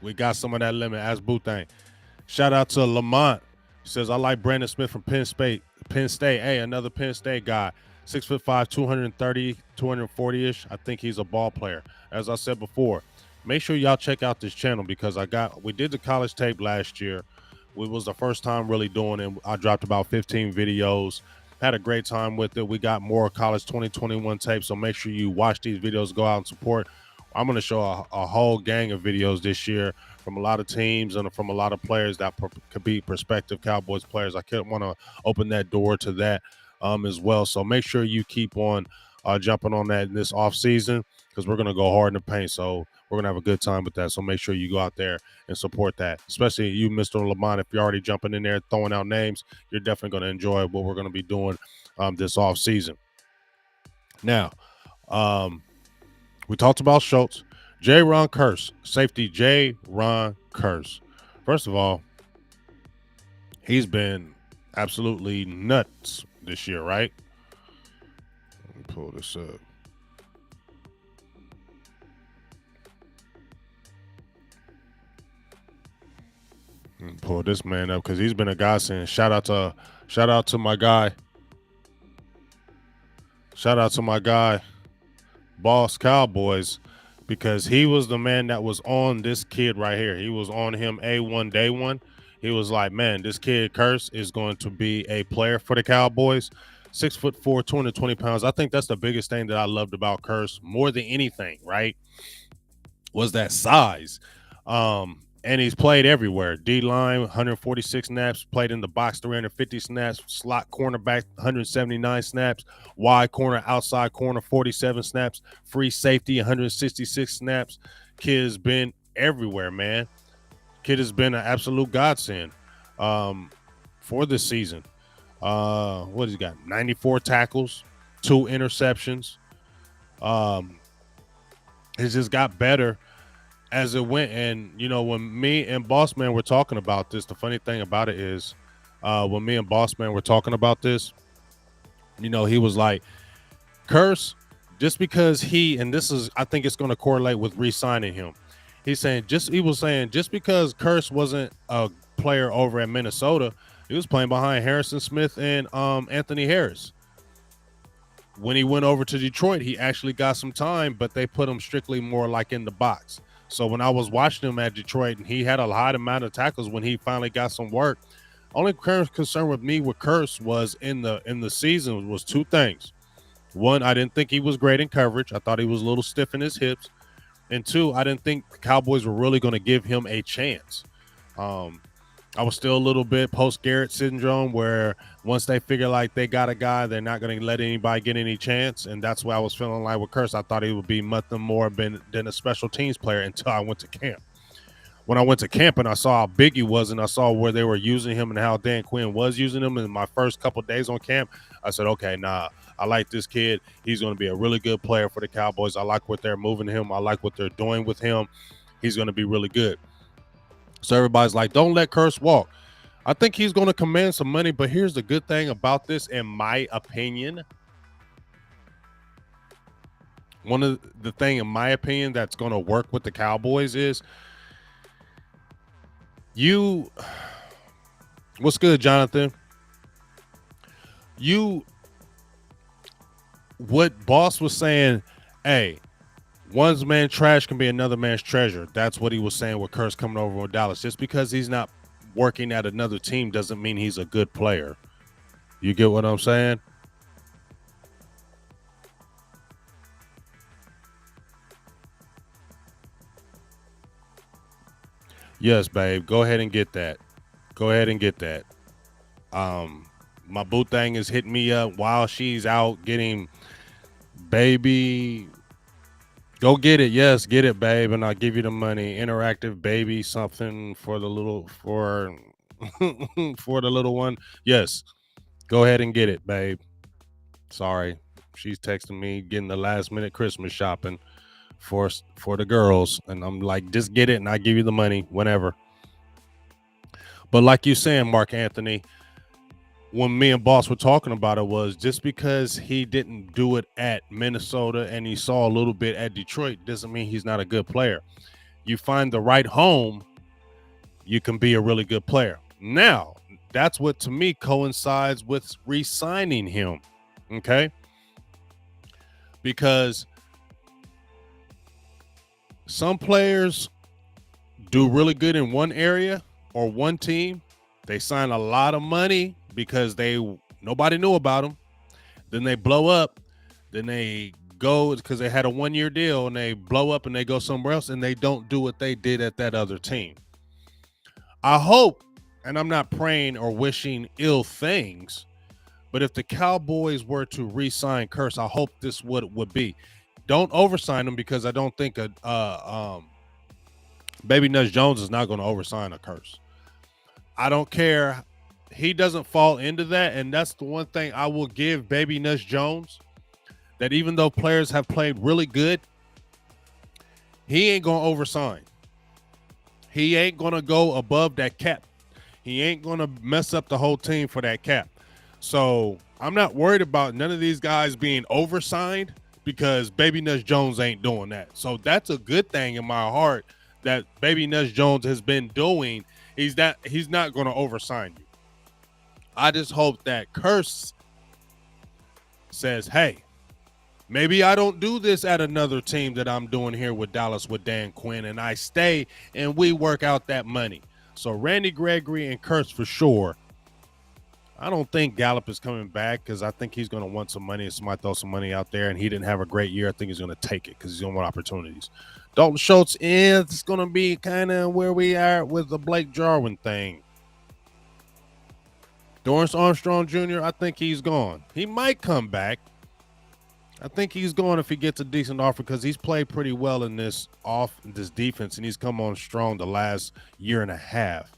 We got some of that lemon. As Boothang. Shout out to Lamont. He says, I like Brandon Smith from Penn State. Hey, another Penn State guy. 6'5", 230, 240-ish. I think he's a ball player. As I said before, make sure y'all check out this channel because we did the college tape last year. It was the first time really doing it. I dropped about 15 videos. Had a great time with it. We got more college 2021 tapes, so make sure you watch these videos, go out and support. I'm going to show a whole gang of videos this year from a lot of teams and from a lot of players that could be prospective Cowboys players. I want to open that door to that as well. So make sure you keep on jumping on that in this off season because we're going to go hard in the paint. So we're going to have a good time with that. So make sure you go out there and support that, especially you, Mr. Lamont. If you're already jumping in there, throwing out names, you're definitely going to enjoy what we're going to be doing this off season. Now, we talked about Schultz. Ron Curse, safety Ron Curse. First of all, he's been absolutely nuts this year, right? Let me pull this up. Let me pull this man up because he's been a godsend. Shout out to my guy. Shout out to my guy, Boss Cowboys, because he was the man that was on this kid right here. He was on him A1 day one. He was like, man, this kid Curse is going to be a player for the Cowboys. 6'4", 220 pounds. I think that's the biggest thing that I loved about Curse more than anything, right? Was that size. And he's played everywhere. D-line, 146 snaps, played in the box, 350 snaps, slot cornerback, 179 snaps, wide corner, outside corner, 47 snaps, free safety, 166 snaps. Kid has been everywhere, man. Kid has been an absolute godsend for this season. What has he got? 94 tackles, 2 interceptions. He's just got better as it went. And, you know, when me and Boss Man were talking about this, the funny thing about it is when me and Boss Man were talking about this, you know, he was like, Curse, just because I think it's going to correlate with re-signing him. He was saying just because Curse wasn't a player over at Minnesota, he was playing behind Harrison Smith and Anthony Harris. When he went over to Detroit, he actually got some time, but they put him strictly more like in the box. So when I was watching him at Detroit, and he had a high amount of tackles when he finally got some work. Only concern with me with Curse was in the season was 2 things. One, I didn't think he was great in coverage. I thought he was a little stiff in his hips. And 2, I didn't think the Cowboys were really going to give him a chance. I was still a little bit post-Garrett syndrome where once they figure like they got a guy, they're not going to let anybody get any chance. And that's why I was feeling like with Curse. I thought he would be nothing more than a special teams player until I went to camp. When I went to camp and I saw how big he was and I saw where they were using him and how Dan Quinn was using him in my first couple of days on camp, I said, okay, I like this kid. He's going to be a really good player for the Cowboys. I like what they're moving him. I like what they're doing with him. He's going to be really good. So everybody's like, don't let Curse walk. I think he's going to command some money, but here's the good thing about this, in my opinion. One of the thing, in my opinion, that's going to work with the Cowboys is what's good, Jonathan? what Boss was saying, hey, one man's trash can be another man's treasure. That's what he was saying with Kurtz coming over with Dallas. Just because he's not working at another team doesn't mean he's a good player. You get what I'm saying? Yes, babe. Go ahead and get that. Go ahead and get that. My boo thing is hitting me up while she's out getting baby. Go get it. Yes, get it, babe, and I'll give you the money. Interactive baby something for the little for for the little one. Yes. Go ahead and get it, babe. Sorry. She's texting me getting the last minute Christmas shopping for the girls, and I'm like, just get it and I give you the money whenever. But like you saying, Mark Anthony, when me and Boss were talking about it, was just because he didn't do it at Minnesota and he saw a little bit at Detroit doesn't mean he's not a good player. You find the right home, you can be a really good player. Now, that's what to me coincides with re-signing him. Okay? Because some players do really good in one area or one team. They sign a lot of money because nobody knew about them. Then they blow up. Then they go because they had a 1-year deal and they blow up and they go somewhere else and they don't do what they did at that other team. I hope, and I'm not praying or wishing ill things, but if the Cowboys were to re-sign Kurtz, I hope this would be. Don't oversign him because I don't think Baby Nuts Jones is not going to oversign a Kurtz. I don't care. He doesn't fall into that, and that's the one thing I will give Baby Nuts Jones, that even though players have played really good, he ain't going to oversign. He ain't going to go above that cap. He ain't going to mess up the whole team for that cap. So I'm not worried about none of these guys being oversigned because Baby Nuts Jones ain't doing that. So that's a good thing in my heart that Baby Nuts Jones has been doing. He's not going to oversign you. I just hope that Kurtz says, hey, maybe I don't do this at another team that I'm doing here with Dallas with Dan Quinn, and I stay and we work out that money. So Randy Gregory and Kurtz for sure. I don't think Gallup is coming back because I think he's going to want some money and somebody throw some money out there, and he didn't have a great year. I think he's going to take it because he's going to want opportunities. Dalton Schultz is going to be kind of where we are with the Blake Jarwin thing. Dorrance Armstrong Jr., I think he's gone. He might come back. I think he's gone if he gets a decent offer because he's played pretty well in this defense, and he's come on strong the last year and a half.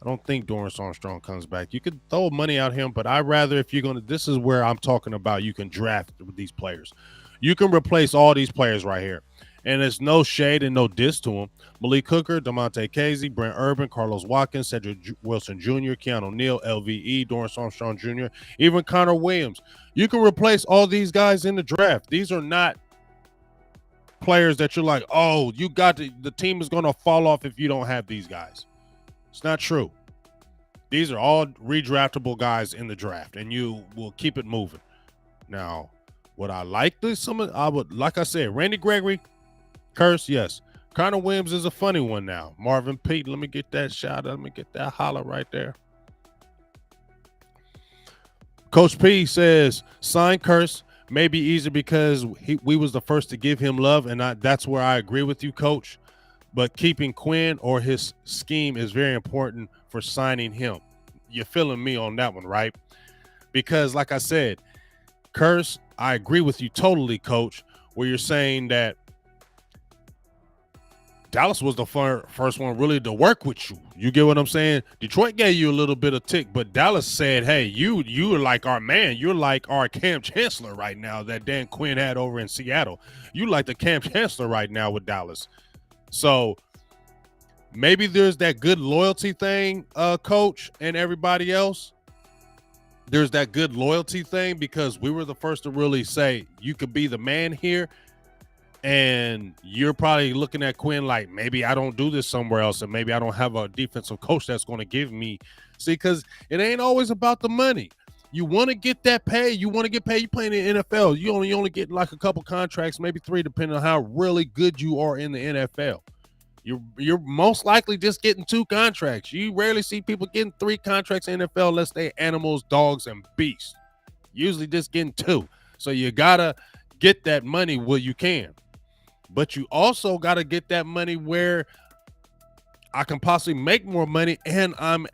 I don't think Dorrance Armstrong comes back. You could throw money at him, but I'd rather if you're going to – this is where I'm talking about you can draft with these players. You can replace all these players right here. And there's no shade and no diss to him. Malik Cooker, DeMonte Casey, Brent Urban, Carlos Watkins, Cedric Wilson Jr., Keanu Neal, LVE, Dorrance Armstrong Jr., even Connor Williams. You can replace all these guys in the draft. These are not players that you're like, oh, you got the team is going to fall off if you don't have these guys. It's not true. These are all redraftable guys in the draft, and you will keep it moving. Now, would I like this? I would, like I said, Randy Gregory, Kurtz, yes. Connor Williams is a funny one now. Marvin Pete, let me get that shot. Let me get that holler right there. Coach P says, sign Kurtz may be easier because we was the first to give him love, and that's where I agree with you, Coach. But keeping Quinn or his scheme is very important for signing him. You're feeling me on that one, right? Because, like I said, Kurtz, I agree with you totally, Coach, where you're saying that Dallas was the first one really to work with you. You get what I'm saying? Detroit gave you a little bit of tick, but Dallas said, hey, you are like our man. You're like our camp chancellor right now that Dan Quinn had over in Seattle. You like the camp chancellor right now with Dallas. So maybe there's that good loyalty thing, Coach, and everybody else. There's that good loyalty thing because we were the first to really say you could be the man here. And you're probably looking at Quinn like, maybe I don't do this somewhere else, and maybe I don't have a defensive coach that's going to give me. See, because it ain't always about the money. You want to get that pay. You want to get paid. You playing in the NFL. You only get like a couple contracts, maybe 3, depending on how really good you are in the NFL. You're most likely just getting 2 contracts. You rarely see people getting 3 contracts in the NFL unless they animals, dogs, and beasts. Usually just getting 2. So you gotta get that money where you can. But you also gotta get that money where I can possibly make more money and I'm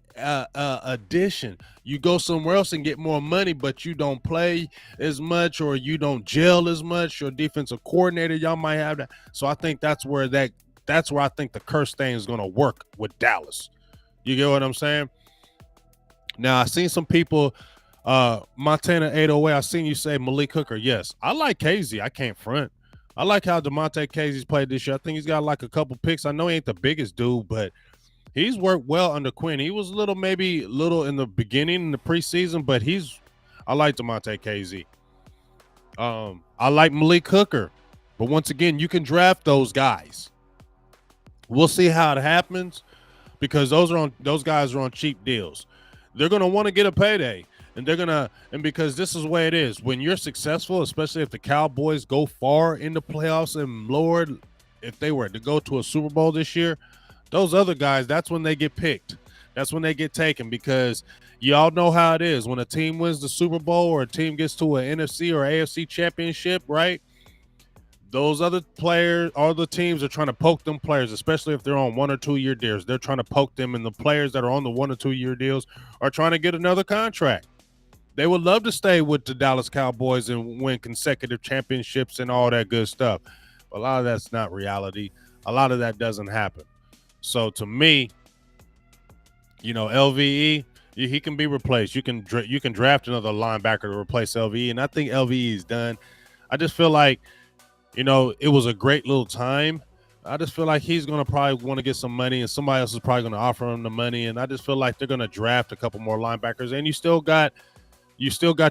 addition. You go somewhere else and get more money, but you don't play as much or you don't gel as much. Your defensive coordinator, y'all might have that. So I think that's where I think the curse thing is gonna work with Dallas. You get what I'm saying? Now I seen some people, Montana 808. I seen you say Malik Cooker. Yes, I like KZ. I can't front. I like how DeMonte Casey's played this year. I think he's got like a couple picks. I know he ain't the biggest dude, but he's worked well under Quinn. He was maybe little in the beginning in the preseason, but I like DeMonte Casey. I like Malik Cooker, but once again, you can draft those guys. We'll see how it happens because those guys are on cheap deals. They're gonna want to get a payday. And because this is the way it is. When you're successful, especially if the Cowboys go far in the playoffs, and Lord, if they were to go to a Super Bowl this year, those other guys, that's when they get picked. That's when they get taken because y'all know how it is. When a team wins the Super Bowl or a team gets to an NFC or AFC championship, right? Those other players, all the teams are trying to poke them players, especially if they're on 1 or 2 year deals. They're trying to poke them, and the players that are on the 1 or 2 year deals are trying to get another contract. They would love to stay with the Dallas Cowboys and win consecutive championships and all that good stuff. But a lot of that's not reality. A lot of that doesn't happen. So to me, LVE, he can be replaced. You can draft another linebacker to replace LVE, and I think LVE is done. I just feel like, it was a great little time. I just feel like he's going to probably want to get some money, and somebody else is probably going to offer him the money, and I just feel like they're going to draft a couple more linebackers, and you still got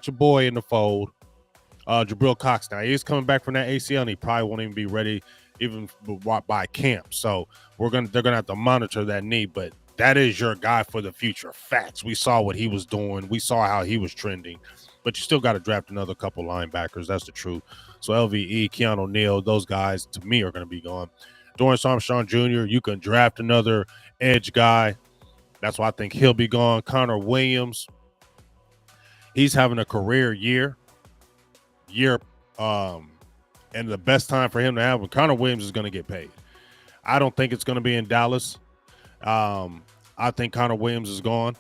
your boy in the fold, Jabril Cox. Now he's coming back from that ACL, and he probably won't even be ready even by camp. So they're gonna have to monitor that knee. But that is your guy for the future. Facts. We saw what he was doing. We saw how he was trending. But you still got to draft another couple linebackers. That's the truth. So LVE, Keanu Neal, those guys to me are going to be gone. Dorrance Armstrong Jr., you can draft another edge guy. That's why I think he'll be gone. Connor Williams, he's having a career year, and the best time for him to have when Connor Williams is going to get paid. I don't think it's going to be in Dallas. I think Connor Williams is gone.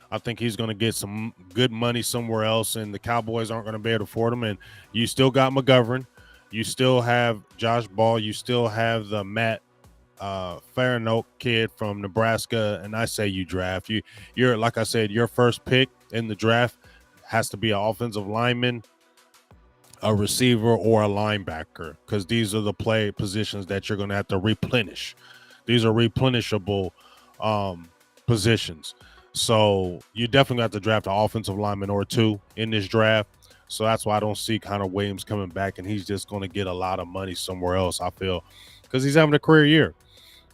I think he's going to get some good money somewhere else, and the Cowboys aren't going to be able to afford him. And you still got McGovern. You still have Josh Ball. You still have the Matt Faranoak kid from Nebraska, and I say you draft. You're like I said, your first pick in the draft has to be an offensive lineman, a receiver, or a linebacker, because these are the play positions that you're going to have to replenish. These are replenishable positions. So you definitely have to draft an offensive lineman or two in this draft. So that's why I don't see Connor Williams coming back, and he's just going to get a lot of money somewhere else, I feel, because he's having a career year.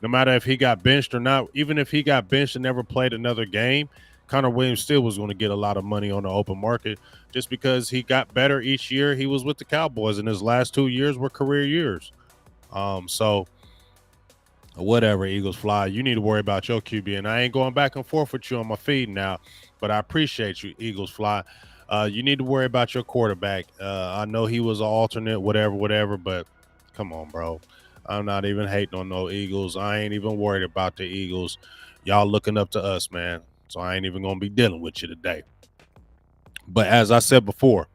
No matter if he got benched or not, even if he got benched and never played another game, Connor Williams still was going to get a lot of money on the open market just because he got better each year he was with the Cowboys, and his last 2 years were career years. So whatever, Eagles fly. You need to worry about your QB, and I ain't going back and forth with you on my feed now, but I appreciate you, Eagles fly. You need to worry about your quarterback. I know he was an alternate, whatever, but come on, bro. I'm not even hating on no Eagles. I ain't even worried about the Eagles. Y'all looking up to us, man. So I ain't even going to be dealing with you today. But as I said before,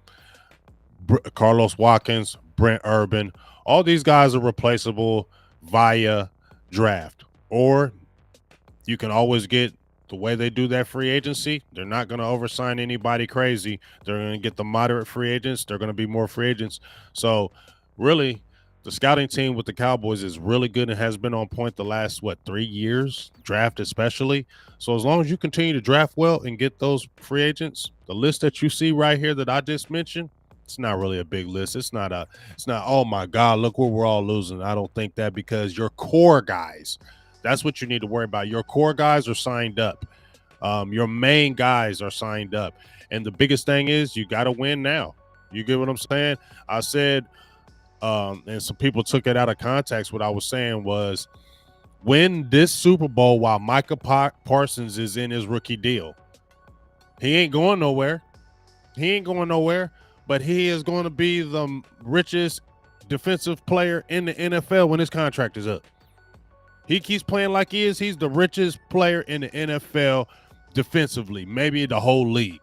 Carlos Watkins, Brent Urban, all these guys are replaceable via draft. Or you can always get the way they do that free agency. They're not going to oversign anybody crazy. They're going to get the moderate free agents. They're going to be more free agents. So really, the scouting team with the Cowboys is really good and has been on point the last, 3 years, draft especially. So as long as you continue to draft well and get those free agents, the list that you see right here that I just mentioned, it's not really a big list. It's not, oh my God, look where we're all losing. I don't think that, because your core guys, that's what you need to worry about. Your core guys are signed up. Your main guys are signed up. And the biggest thing is you got to win now. You get what I'm saying? I said, and some people took it out of context. What I was saying was win this Super Bowl while Micah Parsons is in his rookie deal. He ain't going nowhere. He ain't going nowhere, but he is going to be the richest defensive player in the NFL when his contract is up. He keeps playing like he is. He's the richest player in the NFL defensively, maybe the whole league.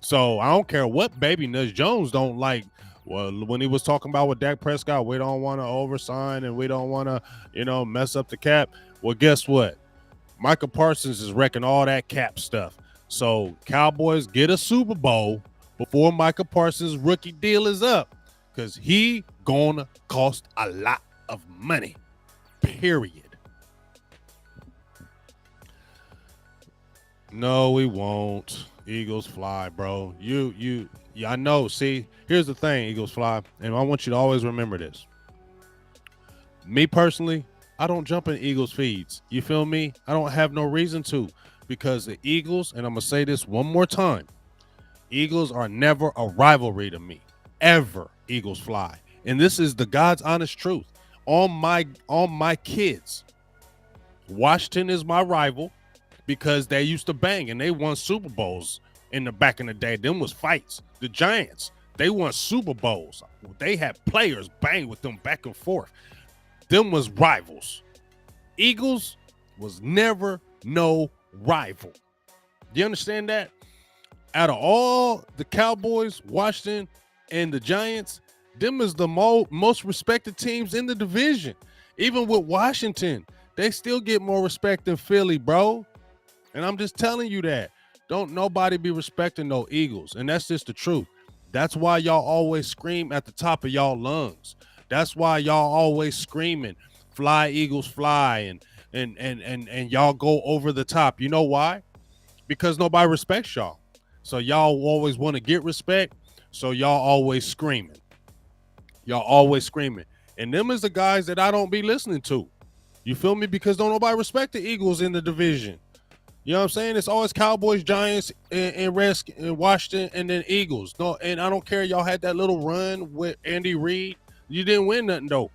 So I don't care what Baby Nuts Jones don't like. Well, when he was talking about with Dak Prescott, we don't want to oversign and we don't want to, mess up the cap. Well, guess what? Micah Parsons is wrecking all that cap stuff. So Cowboys get a Super Bowl before Micah Parsons' rookie deal is up because he gonna cost a lot of money, period. No, we won't. Eagles fly, bro. I know. See, here's the thing, Eagles fly, and I want you to always remember this. Me personally, I don't jump in Eagles feeds. You feel me? I don't have no reason to because the Eagles, and I'm going to say this one more time, Eagles are never a rivalry to me. Ever, Eagles fly. And this is the God's honest truth. On my kids, Washington is my rival because they used to bang and they won Super Bowls in the back in the day. Them was fights. The Giants, they won Super Bowls. They had players bang with them back and forth. Them was rivals. Eagles was never no rival. Do you understand that? Out of all the Cowboys, Washington, and the Giants, them is the most respected teams in the division. Even with Washington, they still get more respect than Philly, bro. And I'm just telling you that. Don't nobody be respecting no Eagles. And that's just the truth. That's why y'all always scream at the top of y'all lungs. That's why y'all always screaming, fly, Eagles, fly, and y'all go over the top. You know why? Because nobody respects y'all. So y'all always want to get respect, so y'all always screaming. Y'all always screaming. And them is the guys that I don't be listening to. You feel me? Because don't nobody respect the Eagles in the division. You know what I'm saying? It's always Cowboys, Giants, and Redskins, and Washington, and then Eagles. No, and I don't care. Y'all had that little run with Andy Reid. You didn't win nothing, though.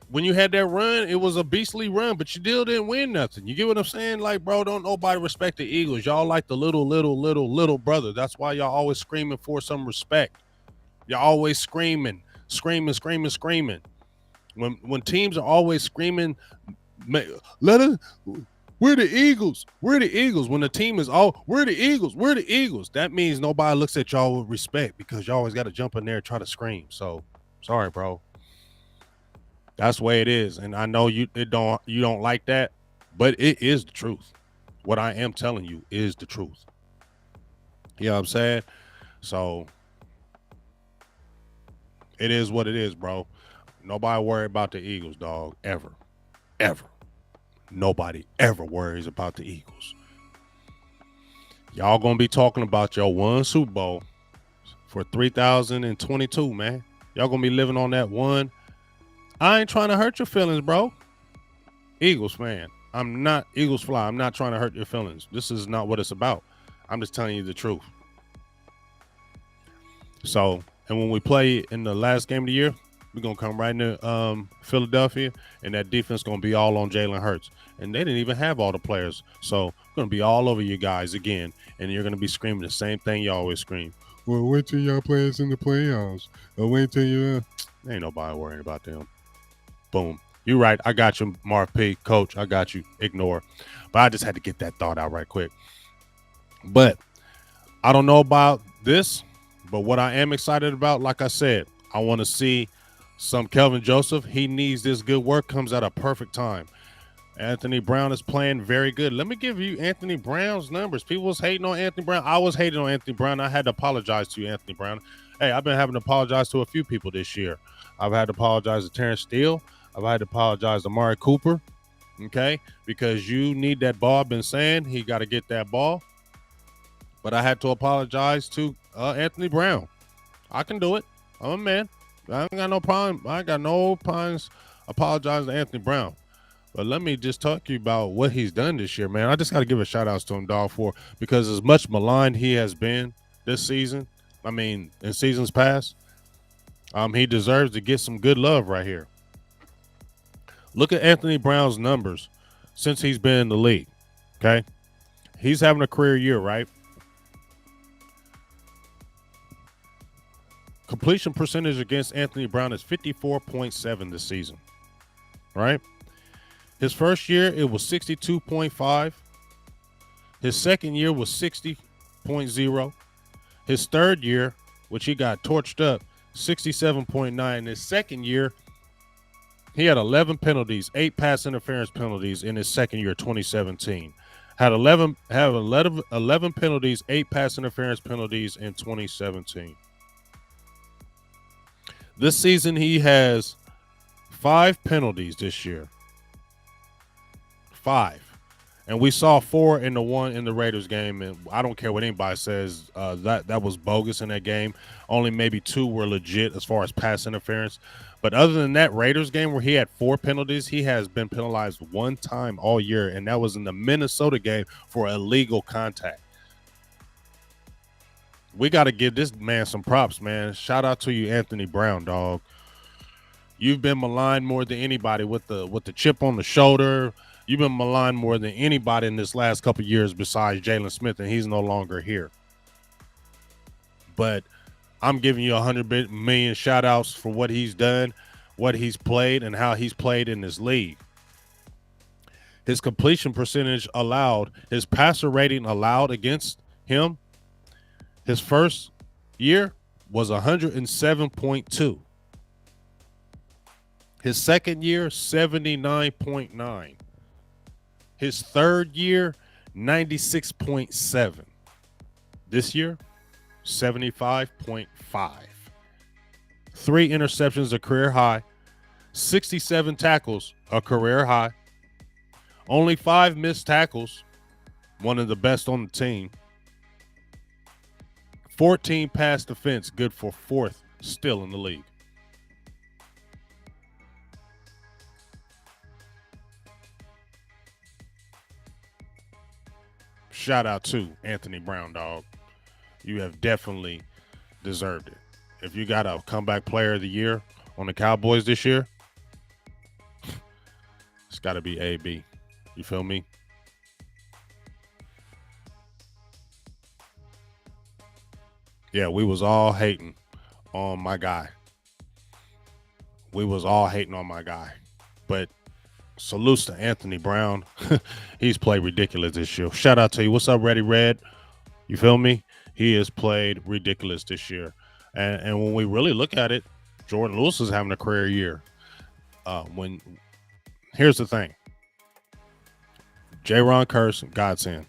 When you had that run, it was a beastly run, but you still didn't win nothing. You get what I'm saying? Like, bro, don't nobody respect the Eagles. Y'all like the little brother. That's why y'all always screaming for some respect. Y'all always screaming. When teams are always screaming, let us... We're the Eagles. We're the Eagles. When the team is we're the Eagles. We're the Eagles. That means nobody looks at y'all with respect because y'all always got to jump in there and try to scream. So, sorry, bro. That's the way it is. And I know you don't like that, but it is the truth. What I am telling you is the truth. You know what I'm saying? So, it is what it is, bro. Nobody worry about the Eagles, dog. Ever. Nobody ever worries about the Eagles. Y'all gonna be talking about your one Super Bowl for 2022, man. Y'all gonna be living on that one. I ain't trying to hurt your feelings, bro. Eagles fan. I'm not Eagles fly. I'm not trying to hurt your feelings. This is not what it's about. I'm just telling you the truth. So, and when we play in the last game of the year, we're going to come right into Philadelphia, and that defense going to be all on Jalen Hurts. And they didn't even have all the players. So we're going to be all over you guys again, and you're going to be screaming the same thing you always scream. Well, wait till y'all play us in the playoffs. Or wait till you... Ain't nobody worrying about them. Boom. You're right. I got you, Marv P. Coach, I got you. Ignore. But I just had to get that thought out right quick. But I don't know about this, but what I am excited about, like I said, I want to see some Kelvin Joseph. He needs this good work. Comes at a perfect time. Anthony Brown is playing very good. Let me give you Anthony Brown's numbers. People was hating on Anthony Brown. I was hating on Anthony Brown. I had to apologize to you, Anthony Brown. Hey, I've been having to apologize to a few people this year. I've had to apologize to Terrence Steele. I've had to apologize to Malik Cooper. Okay? Because you need that ball. I've been saying he got to get that ball. But I had to apologize to Anthony Brown. I can do it. I'm a man. I ain't got no problem. I ain't got no problems apologizing to Anthony Brown. But let me just talk to you about what he's done this year, man. I just got to give a shout out to him, dog, for because as much maligned he has been this season, I mean, in seasons past, he deserves to get some good love right here. Look at Anthony Brown's numbers since he's been in the league. Okay, he's having a career year, right? Completion percentage against Anthony Brown is 54.7 this season, right? His first year, it was 62.5. His second year was 60.0. His third year, which he got torched up, 67.9. His second year, he had 11 penalties, 8 pass interference penalties in his second year, 2017. Had 11 penalties, 8 pass interference penalties in 2017. This season, he has 5 penalties this year. 5. And we saw 4 in the one in the Raiders game, and I don't care what anybody says, that was bogus in that game. Only maybe 2 were legit as far as pass interference. But other than that Raiders game where he had 4 penalties, he has been penalized 1 time all year, and that was in the Minnesota game for illegal contact. We got to give this man some props, man. Shout out to you, Anthony Brown, dog. You've been maligned more than anybody with the chip on the shoulder. You've been maligned more than anybody in this last couple of years besides Jalen Smith, and he's no longer here. But I'm giving you 100 million shout outs for what he's done, what he's played, and how he's played in this league. His completion percentage allowed, his passer rating allowed against him, his first year was 107.2. His second year, 79.9. His third year, 96.7. This year, 75.5. 3 interceptions, a career high. 67 tackles, a career high. Only 5 missed tackles, one of the best on the team. 14 pass defense, good for 4th still in the league. Shout out to Anthony Brown, dog. You have definitely deserved it. If you got a comeback player of the year on the Cowboys this year, it's got to be AB. You feel me? Yeah, we was all hating on my guy. But salutes to Anthony Brown. He's played ridiculous this year. Shout out to you. What's up, Ready Red? You feel me? He has played ridiculous this year. And when we really look at it, Jordan Lewis is having a career year. Here's the thing. J-Ron Curse, godsend.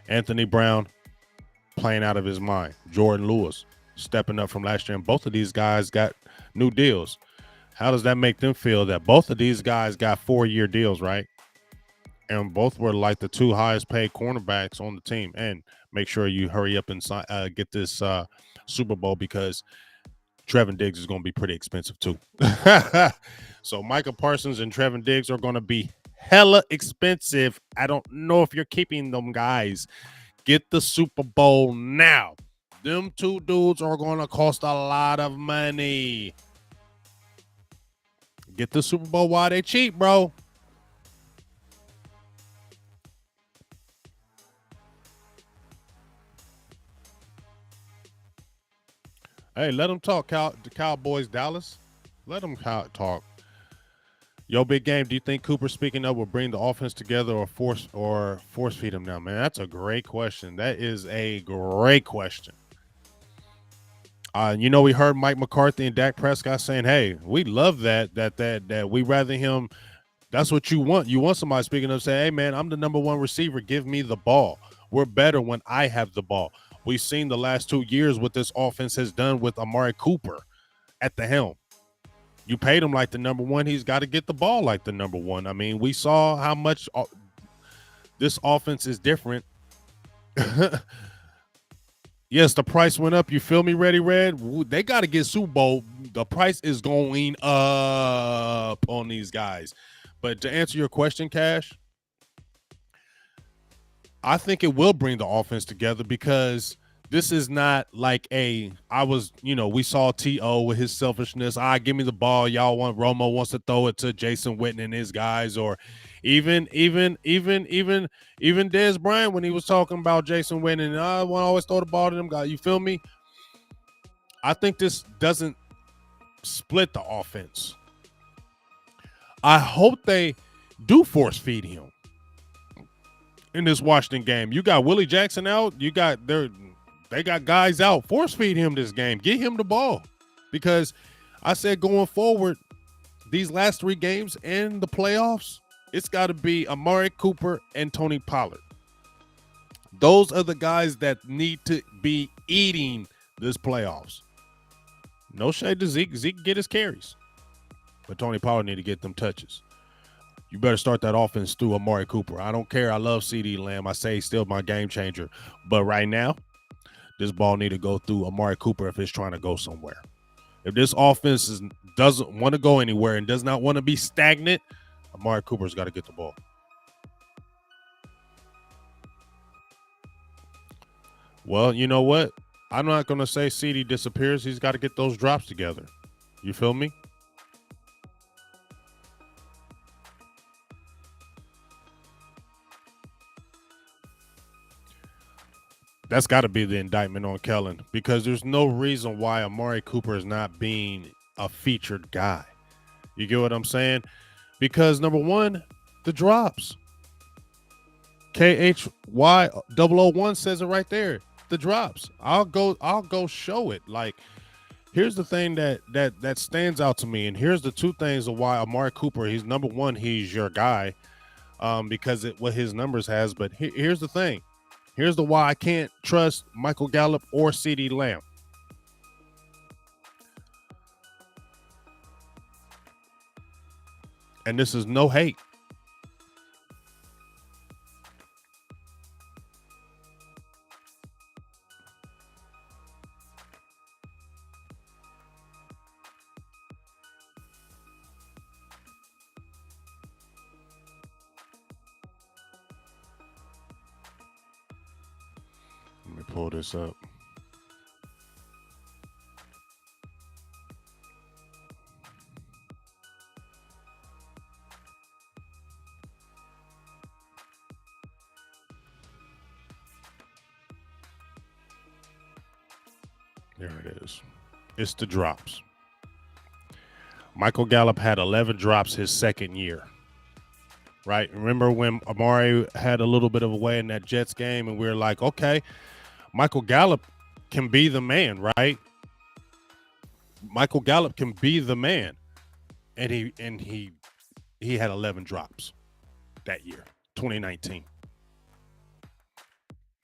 Anthony Brown, playing out of his mind. Jordan Lewis, stepping up from last year. And both of these guys got new deals. How does that make them feel that both of these guys got 4-year deals, right? And both were like the 2 highest paid cornerbacks on the team. And make sure you hurry up and get this Super Bowl because Trevin Diggs is going to be pretty expensive too. So Micah Parsons and Trevin Diggs are going to be hella expensive. I don't know if you're keeping them guys. Get the Super Bowl now. Them 2 dudes are going to cost a lot of money. Get the Super Bowl while they cheap, bro. Hey, let them talk, the Cowboys, Dallas. Let them talk. Yo, big game. Do you think Cooper speaking up will bring the offense together or force feed him now, man? That's a great question. That is a great question. We heard Mike McCarthy and Dak Prescott saying, "Hey, we love that we rather him. That's what you want. You want somebody speaking up saying, "Hey, man, I'm the number 1 receiver. Give me the ball. We're better when I have the ball." We've seen the last 2 years what this offense has done with Amari Cooper at the helm. You paid him like the number 1. He's got to get the ball like the number 1. I mean, we saw how much this offense is different. Yes, the price went up. You feel me, Ready Red? They got to get Super Bowl. The price is going up. on these guys. But to answer your question, Cash, I think it will bring the offense together because this is not like we saw T.O. with his selfishness. Give me the ball. Romo wants to throw it to Jason Witten and his guys, or even Dez Bryant when he was talking about Jason Witten and I want to always throw the ball to them guys. You feel me? I think this doesn't split the offense. I hope they do force feed him in this Washington game. You got Willie Jackson out. They got guys out. Force feed him this game. Get him the ball. Because I said going forward, these last 3 games in the playoffs, it's got to be Amari Cooper and Tony Pollard. Those are the guys that need to be eating this playoffs. No shade to Zeke. Zeke get his carries. But Tony Pollard need to get them touches. You better start that offense through Amari Cooper. I don't care. I love CeeDee Lamb. I say he's still my game changer. But right now, this ball need to go through Amari Cooper if it's trying to go somewhere. If this offense doesn't want to go anywhere and does not want to be stagnant, Amari Cooper's got to get the ball. Well, you know what? I'm not going to say CeeDee disappears. He's got to get those drops together. You feel me? That's got to be the indictment on Kellen because there's no reason why Amari Cooper is not being a featured guy. You get what I'm saying? Because number one, the drops. KHY001 says it right there. The drops. I'll go show it. Like, here's the thing that stands out to me, and here's the 2 things of why Amari Cooper. He's number one. He's your guy, because what his numbers has. But here's the thing. Here's the why I can't trust Michael Gallup or CeeDee Lamb. And this is no hate. Let me pull this up. There it is. It's the drops. Michael Gallup had 11 drops his second year. Right? Remember when Amari had a little bit of a way in that Jets game and we were like, okay, Michael Gallup can be the man, right? Michael Gallup can be the man. And he had 11 drops that year, 2019.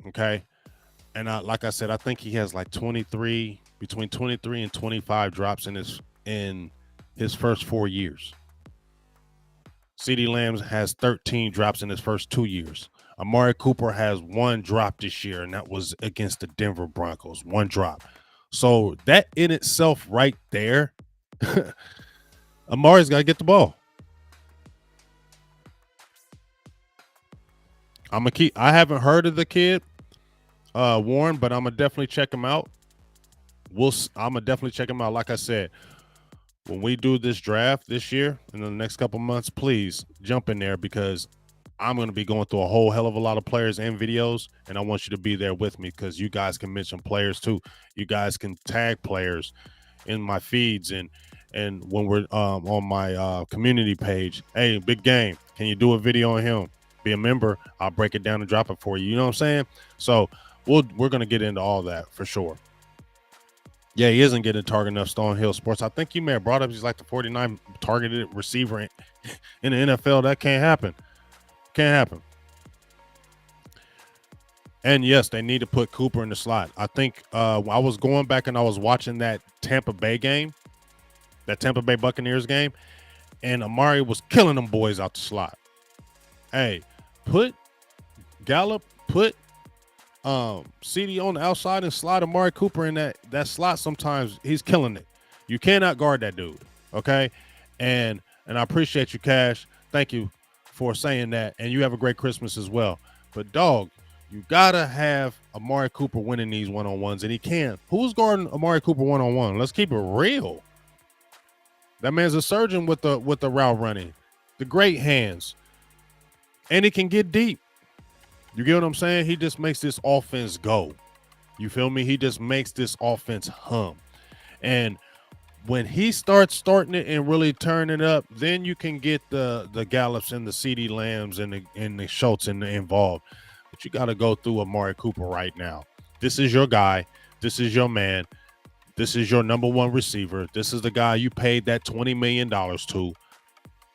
Okay? And like I said, I think he has like between 23 and 25 drops in his first 4 years. CeeDee Lamb has 13 drops in his first 2 years. Amari Cooper has 1 drop this year, and that was against the Denver Broncos. 1 drop. So that in itself right there, Amari's got to get the ball. I haven't heard of the kid, Warren, but I'm going to definitely check him out. I'm going to definitely check him out. Like I said, when we do this draft this year in the next couple months, please jump in there because I'm going to be going through a whole hell of a lot of players and videos, and I want you to be there with me because you guys can mention players too. You guys can tag players in my feeds and when we're on my community page. Hey, big game. Can you do a video on him? Be a member. I'll break it down and drop it for you. You know what I'm saying? So we're going to get into all that for sure. Yeah, he isn't getting targeted enough. Stonehill Sports. I think you may have brought up he's like the 49 targeted receiver in the NFL. That can't happen. Can't happen. And yes, they need to put Cooper in the slot. I think I was going back and I was watching that Tampa Bay game, that Tampa Bay Buccaneers game, and Amari was killing them boys out the slot. Hey, put Gallup, put CeeDee on the outside and slide Amari Cooper in that slot. Sometimes he's killing it. You cannot guard that dude. Okay. And And I appreciate you, Cash. Thank you for saying that. And you have a great Christmas as well. But, dog, you got to have Amari Cooper winning these one-on-ones, and he can. Who's guarding Amari Cooper one-on-one? Let's keep it real. That man's a surgeon with the route running, the great hands, and he can get deep. You get what I'm saying? He just makes this offense go. You feel me? He just makes this offense hum. And when he starts starting it and really turning it up, then you can get the Gallups and the CD Lambs and the Schultz involved. But you got to go through Amari Cooper right now. This is your guy. This is your man. This is your number one receiver. This is the guy you paid that $20 million to.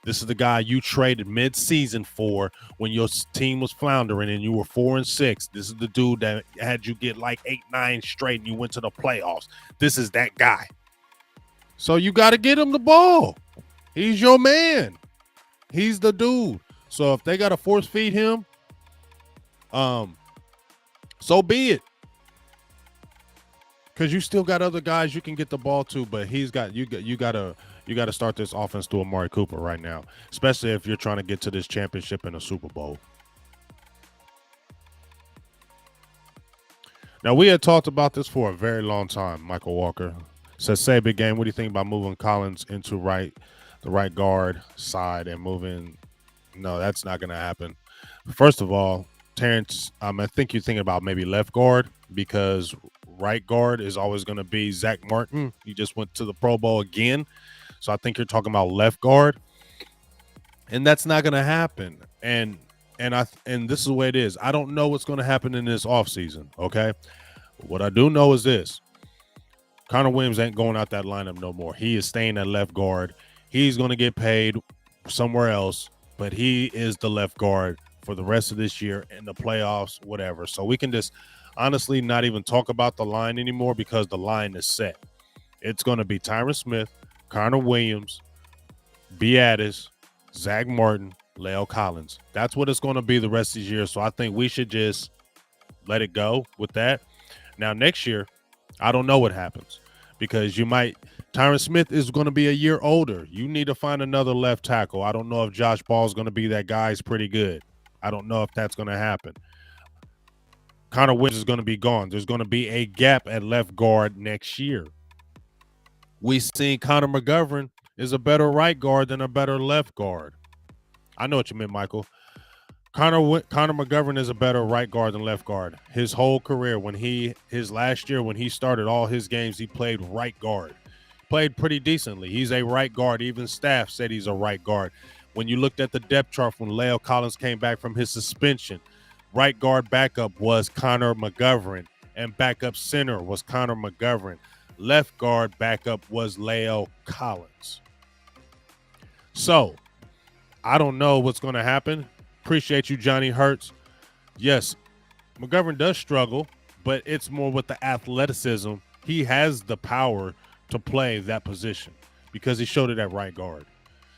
This is the guy you traded mid-season for when your team was floundering and you were 4-6. This is the dude that had you get like 8-9 straight and you went to the playoffs. This is that guy. So you got to get him the ball. He's your man. He's the dude. So if they got to force feed him, so be it. Because you still got other guys you can get the ball to, but you got to start this offense to Amari Cooper right now, especially if you're trying to get to this championship in a Super Bowl. Now, we had talked about this for a very long time. Michael Walker says, "Say big game. What do you think about moving Collins into the right guard side and moving?" No, that's not going to happen. First of all, Terrence, I think you're thinking about maybe left guard, because right guard is always going to be Zach Martin. He just went to the Pro Bowl again. So I think you're talking about left guard. And that's not going to happen. And this is the way it is. I don't know what's going to happen in this offseason, okay? What I do know is this. Connor Williams ain't going out that lineup no more. He is staying at left guard. He's going to get paid somewhere else, but he is the left guard for the rest of this year in the playoffs, whatever. So we can just honestly not even talk about the line anymore because the line is set. It's going to be Tyron Smith, Connor Williams, Biadasz, Zach Martin, La'el Collins. That's what it's going to be the rest of the year. So I think we should just let it go with that. Now, next year, I don't know what happens because Tyron Smith is going to be a year older. You need to find another left tackle. I don't know if Josh Ball is going to be that guy. He's pretty good. I don't know if that's going to happen. Connor Williams is going to be gone. There's going to be a gap at left guard next year. We seen Connor McGovern is a better right guard than a better left guard. I know what you meant, Michael. Connor McGovern is a better right guard than left guard. His whole career, his last year when he started all his games, he played right guard. Played pretty decently. He's a right guard. Even staff said he's a right guard. When you looked at the depth chart when La'el Collins came back from his suspension, right guard backup was Connor McGovern, and backup center was Connor McGovern. Left guard backup was La'el Collins. So, I don't know what's going to happen. Appreciate you, Johnny Hurts. Yes, McGovern does struggle, but it's more with the athleticism. He has the power to play that position because he showed it at right guard.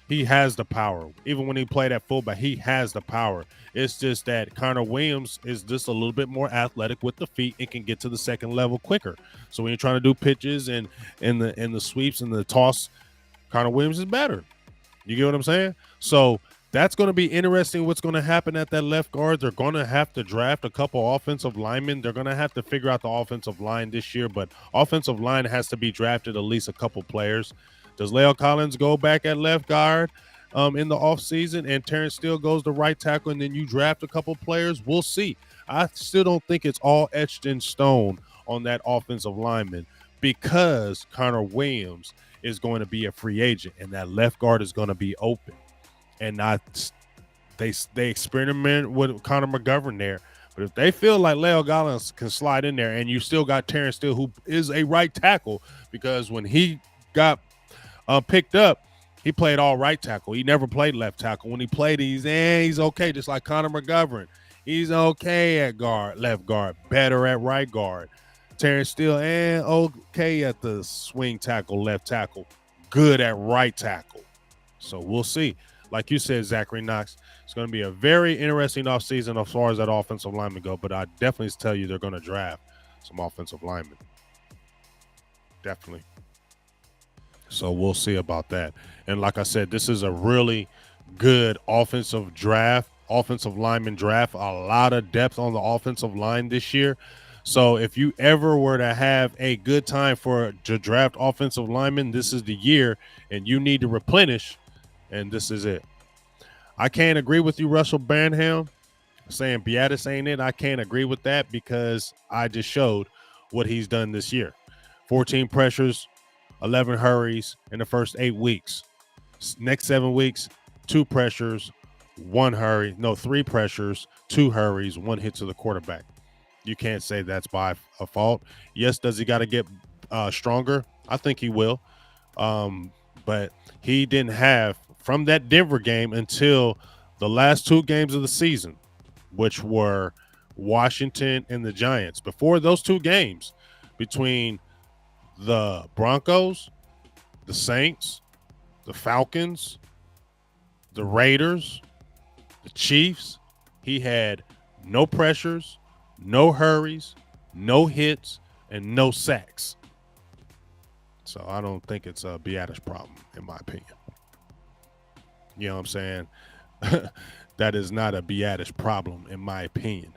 He has the power. Even when he played at fullback, he has the power. It's just that Connor Williams is just a little bit more athletic with the feet and can get to the second level quicker. So when you're trying to do pitches and the sweeps and the toss, Connor Williams is better. You get what I'm saying? So that's going to be interesting what's going to happen at that left guard. They're going to have to draft a couple offensive linemen. They're going to have to figure out the offensive line this year, but offensive line has to be drafted at least a couple players. Does La'el Collins go back at left guard in the offseason and Terrence Steele goes to right tackle and then you draft a couple players? We'll see. I still don't think it's all etched in stone on that offensive lineman because Connor Williams is going to be a free agent and that left guard is going to be open. And they experiment with Connor McGovern there. But if they feel like La'el Collins can slide in there and you still got Terrence Steele, who is a right tackle, because when he got picked up, he played all right tackle. He never played left tackle. When he played, he's okay, just like Connor McGovern. He's okay at left guard, better at right guard. Terrence Steele, okay at the swing tackle, left tackle, good at right tackle. So we'll see. Like you said, Zachary Knox, it's going to be a very interesting offseason as far as that offensive lineman go, but I definitely tell you they're going to draft some offensive linemen. Definitely. So we'll see about that. And like I said, this is a really good offensive lineman draft. A lot of depth on the offensive line this year. So if you ever were to have a good time to draft offensive linemen, this is the year, and you need to replenish, and this is it. I can't agree with you, Russell Branham, saying Beatis ain't it. I can't agree with that because I just showed what he's done this year. 14 pressures, 11 hurries in the first 8 weeks. Next 7 weeks, 2 pressures, 3 pressures, 2 hurries, 1 hit to the quarterback. You can't say that's by a fault. Yes, does he got to get stronger? I think he will. But he didn't have, from that Denver game until the last 2 games of the season, which were Washington and the Giants. Before those 2 games, between the Broncos, the Saints, the Falcons, the Raiders, the Chiefs, he had no pressures, no hurries, no hits, and no sacks. So I don't think it's a Beatis problem, in my opinion. You know what I'm saying? That is not a Beatis problem, in my opinion.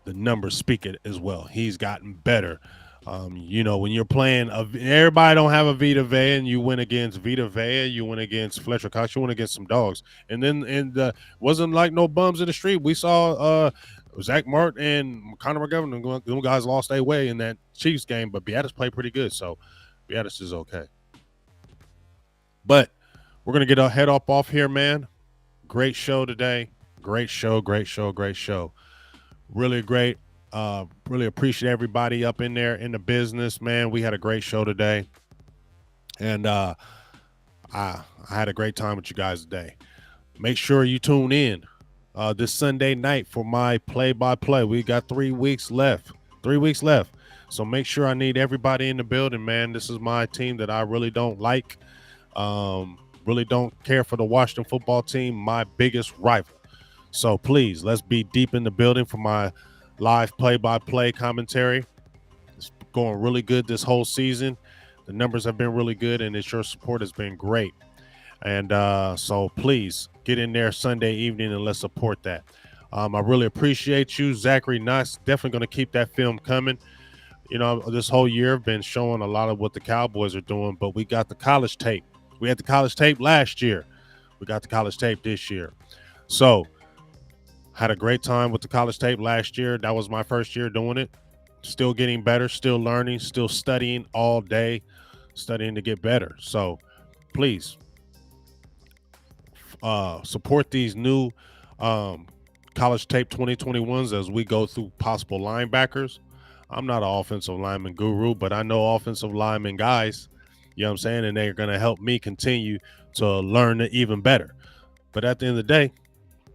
The numbers speak it as well. He's gotten better. When you're playing, everybody don't have a Vita Vea, and you win against Vita Vea, you win against Fletcher Cox, you win against some dogs. And then wasn't like no bums in the street. We saw Zach Martin and Conor McGovern, them guys lost their way in that Chiefs game, but Beatis played pretty good, so Beatis is okay. But we're going to get our head off here, man. Great show today. Great show. Really great. Really appreciate everybody up in there in the business, man. We had a great show today. And I had a great time with you guys today. Make sure you tune in this Sunday night for my play-by-play. We got 3 weeks left. 3 weeks left. So make sure I need everybody in the building, man. This is my team that I really don't like. Really don't care for the Washington football team, my biggest rival. So please, let's be deep in the building for my live play-by-play commentary. It's going really good this whole season. The numbers have been really good, and your support has been great. And so please get in there Sunday evening and let's support that. I really appreciate you, Zachary Knox. Definitely going to keep that film coming. You know, this whole year I've been showing a lot of what the Cowboys are doing, but we got the college tape. We had the college tape last year. We got the college tape this year. So had a great time with the college tape last year. That was my first year doing it. Still getting better, still learning, still studying all day, studying to get better. So please support these new college tape 2021s as we go through possible linebackers. I'm not an offensive lineman guru, but I know offensive lineman guys, you know what I'm saying? And they're going to help me continue to learn it even better. But at the end of the day,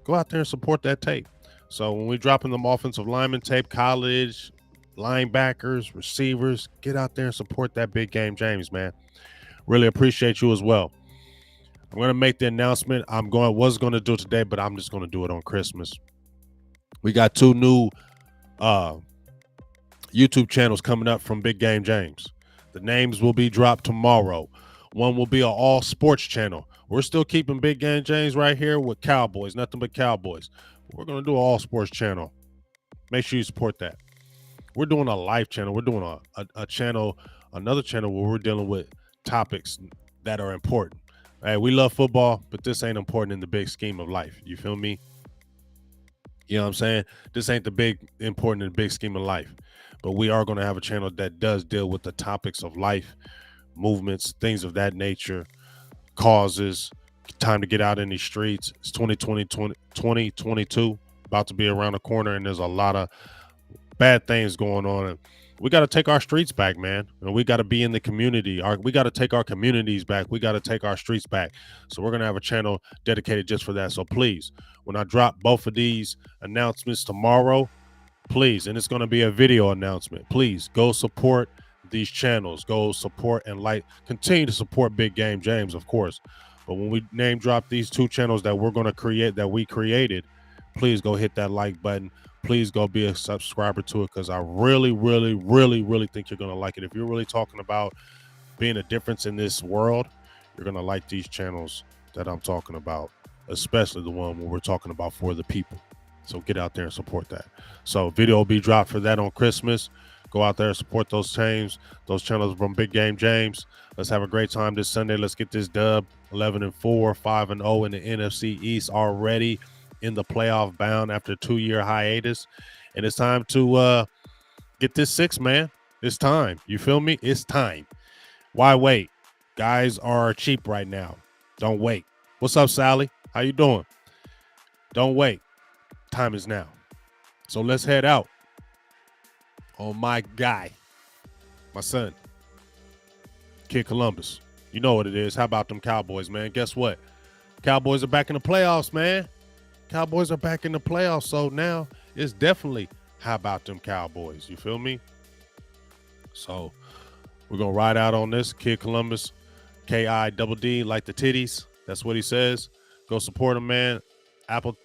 go out there and support that tape. So when we're dropping them offensive lineman tape, college, linebackers, receivers, get out there and support that big game, James, man. Really appreciate you as well. I'm going to make the announcement. Was going to do it today, but I'm just going to do it on Christmas. We got 2 new YouTube channels coming up from Big Game James. The names will be dropped tomorrow. One will be an all sports channel. We're still keeping Big Game James right here with Cowboys, nothing but Cowboys. We're going to do an all sports channel. Make sure you support that. We're doing a live channel. We're doing a channel, another channel where we're dealing with topics that are important. Hey, we love football, but this ain't important in the big scheme of life. You feel me? You know what I'm saying? This ain't important in the big scheme of life. But we are going to have a channel that does deal with the topics of life, movements, things of that nature, causes, time to get out in these streets. It's 2022, about to be around the corner, and there's a lot of bad things going on. And we got to take our streets back, man. And we got to be in the community. We got to take our communities back. We got to take our streets back. So we're going to have a channel dedicated just for that. So please, when I drop both of these announcements tomorrow, please, and it's going to be a video announcement, please go support these channels. Go support and continue to support Big Game James, of course. But when we name drop these 2 channels that we're going to create, that we created, please go hit that like button. Please go be a subscriber to it, because I really, really, really, really think you're going to like it. If you're really talking about being a difference in this world, you're going to like these channels that I'm talking about, especially the one where we're talking about for the people. So get out there and support that. So video will be dropped for that on Christmas. Go out there and support those channels from Big Game James. Let's have a great time this Sunday. Let's get this dub. 11-4, 5-0 in the NFC East, already in the playoff bound after a 2-year hiatus. And it's time to get this 6, man. It's time. You feel me? It's time. Why wait? Guys are cheap right now. Don't wait. What's up, Sally? How you doing? Don't wait. Time is now. So let's head out on my guy, my son, Kid Columbus. You know what it is. How about them Cowboys, man? Guess what? Cowboys are back in the playoffs, man. Cowboys are back in the playoffs. So now it's definitely how about them Cowboys. You feel me? So we're going to ride out on this. Kid Columbus, K-I-double-D, like the titties. That's what he says. Go support him, man. Apple,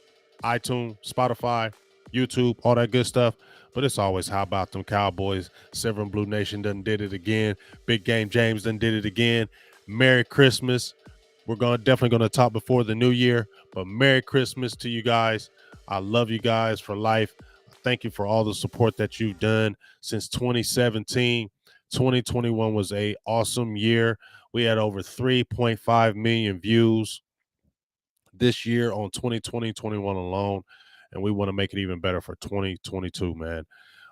iTunes, Spotify, YouTube, all that good stuff. But it's always how about them Cowboys. Silver and Blue Nation done did it again. Big Game James done did it again. Merry Christmas. We're definitely going to talk before the new year. But Merry Christmas to you guys. I love you guys for life. Thank you for all the support that you've done since 2017. 2021 was an awesome year. We had over 3.5 million views this year on 2020-21 alone, and we want to make it even better for 2022, man.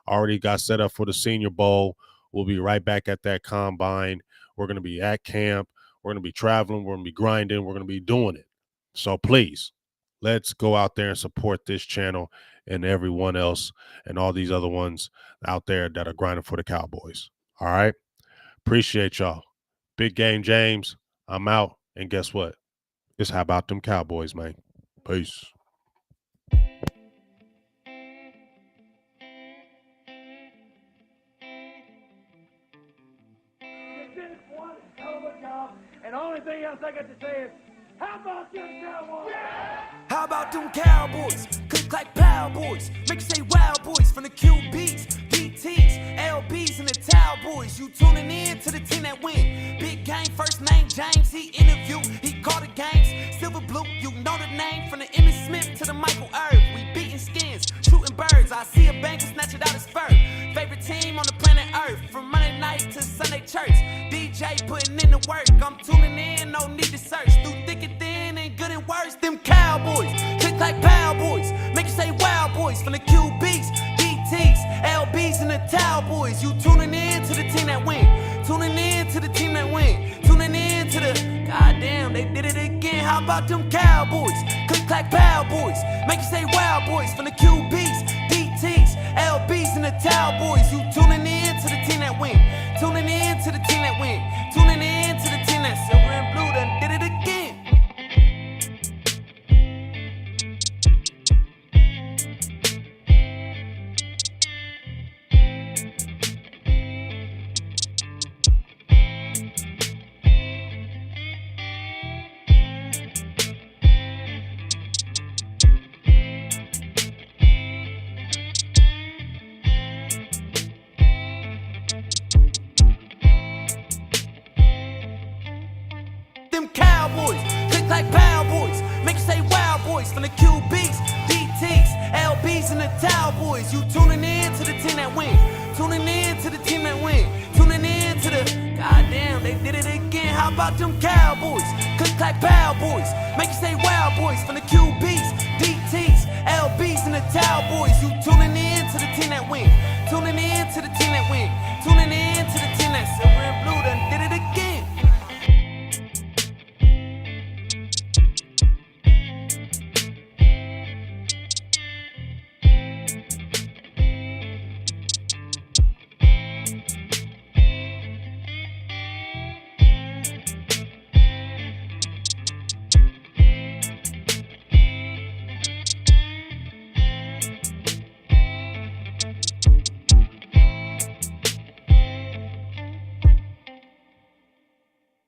Already got set up for the Senior Bowl. We'll be right back at that combine. We're going to be at camp. We're going to be traveling. We're going to be grinding. We're going to be doing it. So please, let's go out there and support this channel and everyone else and all these other ones out there that are grinding for the Cowboys. All right? Appreciate y'all. Big Game James, I'm out. And guess what? It's how about them Cowboys, man. Peace.
And the only thing else I got to say is, how about them Cowboys? Yeah!
How about them Cowboys? Click like Power Boys. Make you say Wild Boys from the QBs, DTs, LBs, and the Towel Boys. You tuning in to the team that win. Big Game, first name James. He interviewed, he called the games. Silver Blue, you know the name. From the Emmitt Smith to the Michael Irv. We beating skins, shooting birds. I see a banker snatch it out his fur. Favorite team on the planet Earth. From Monday night to Sunday church. DJ putting in the work. I'm tuning in, no need to search. Through thick and thin and good and worse. Them Cowboys, click like Power Boys. Make you say Wild Boys from the QBs, DTs, LBs, and the Towel Boys. You tuning in to the team that win. Tuning in to the team that win. Tuning in to the goddamn, they did it again. How about them Cowboys? Click like Power Boys. Make you say Wild Boys from the QBs, DTs, LBs, and the Towel Boys. You tuning in to the team that win. Tuning in to the team that win. Tuning in to the team that silver and blue done did it again. Cowboys, click like Power Boys. Make you say Wild Boys from the QBs, DTs, LBs, and the Towel Boys. You tuning in to the team that win. Tuning in to the team that win. Tuning in to the goddamn, they did it again. How about them Cowboys? Click like Power Boys. Make you say Wild Boys from the QBs, DTs, LBs, and the Towel Boys. You tuning in to the team that win. Tuning in to the team that win. Tuning in to the team that silver and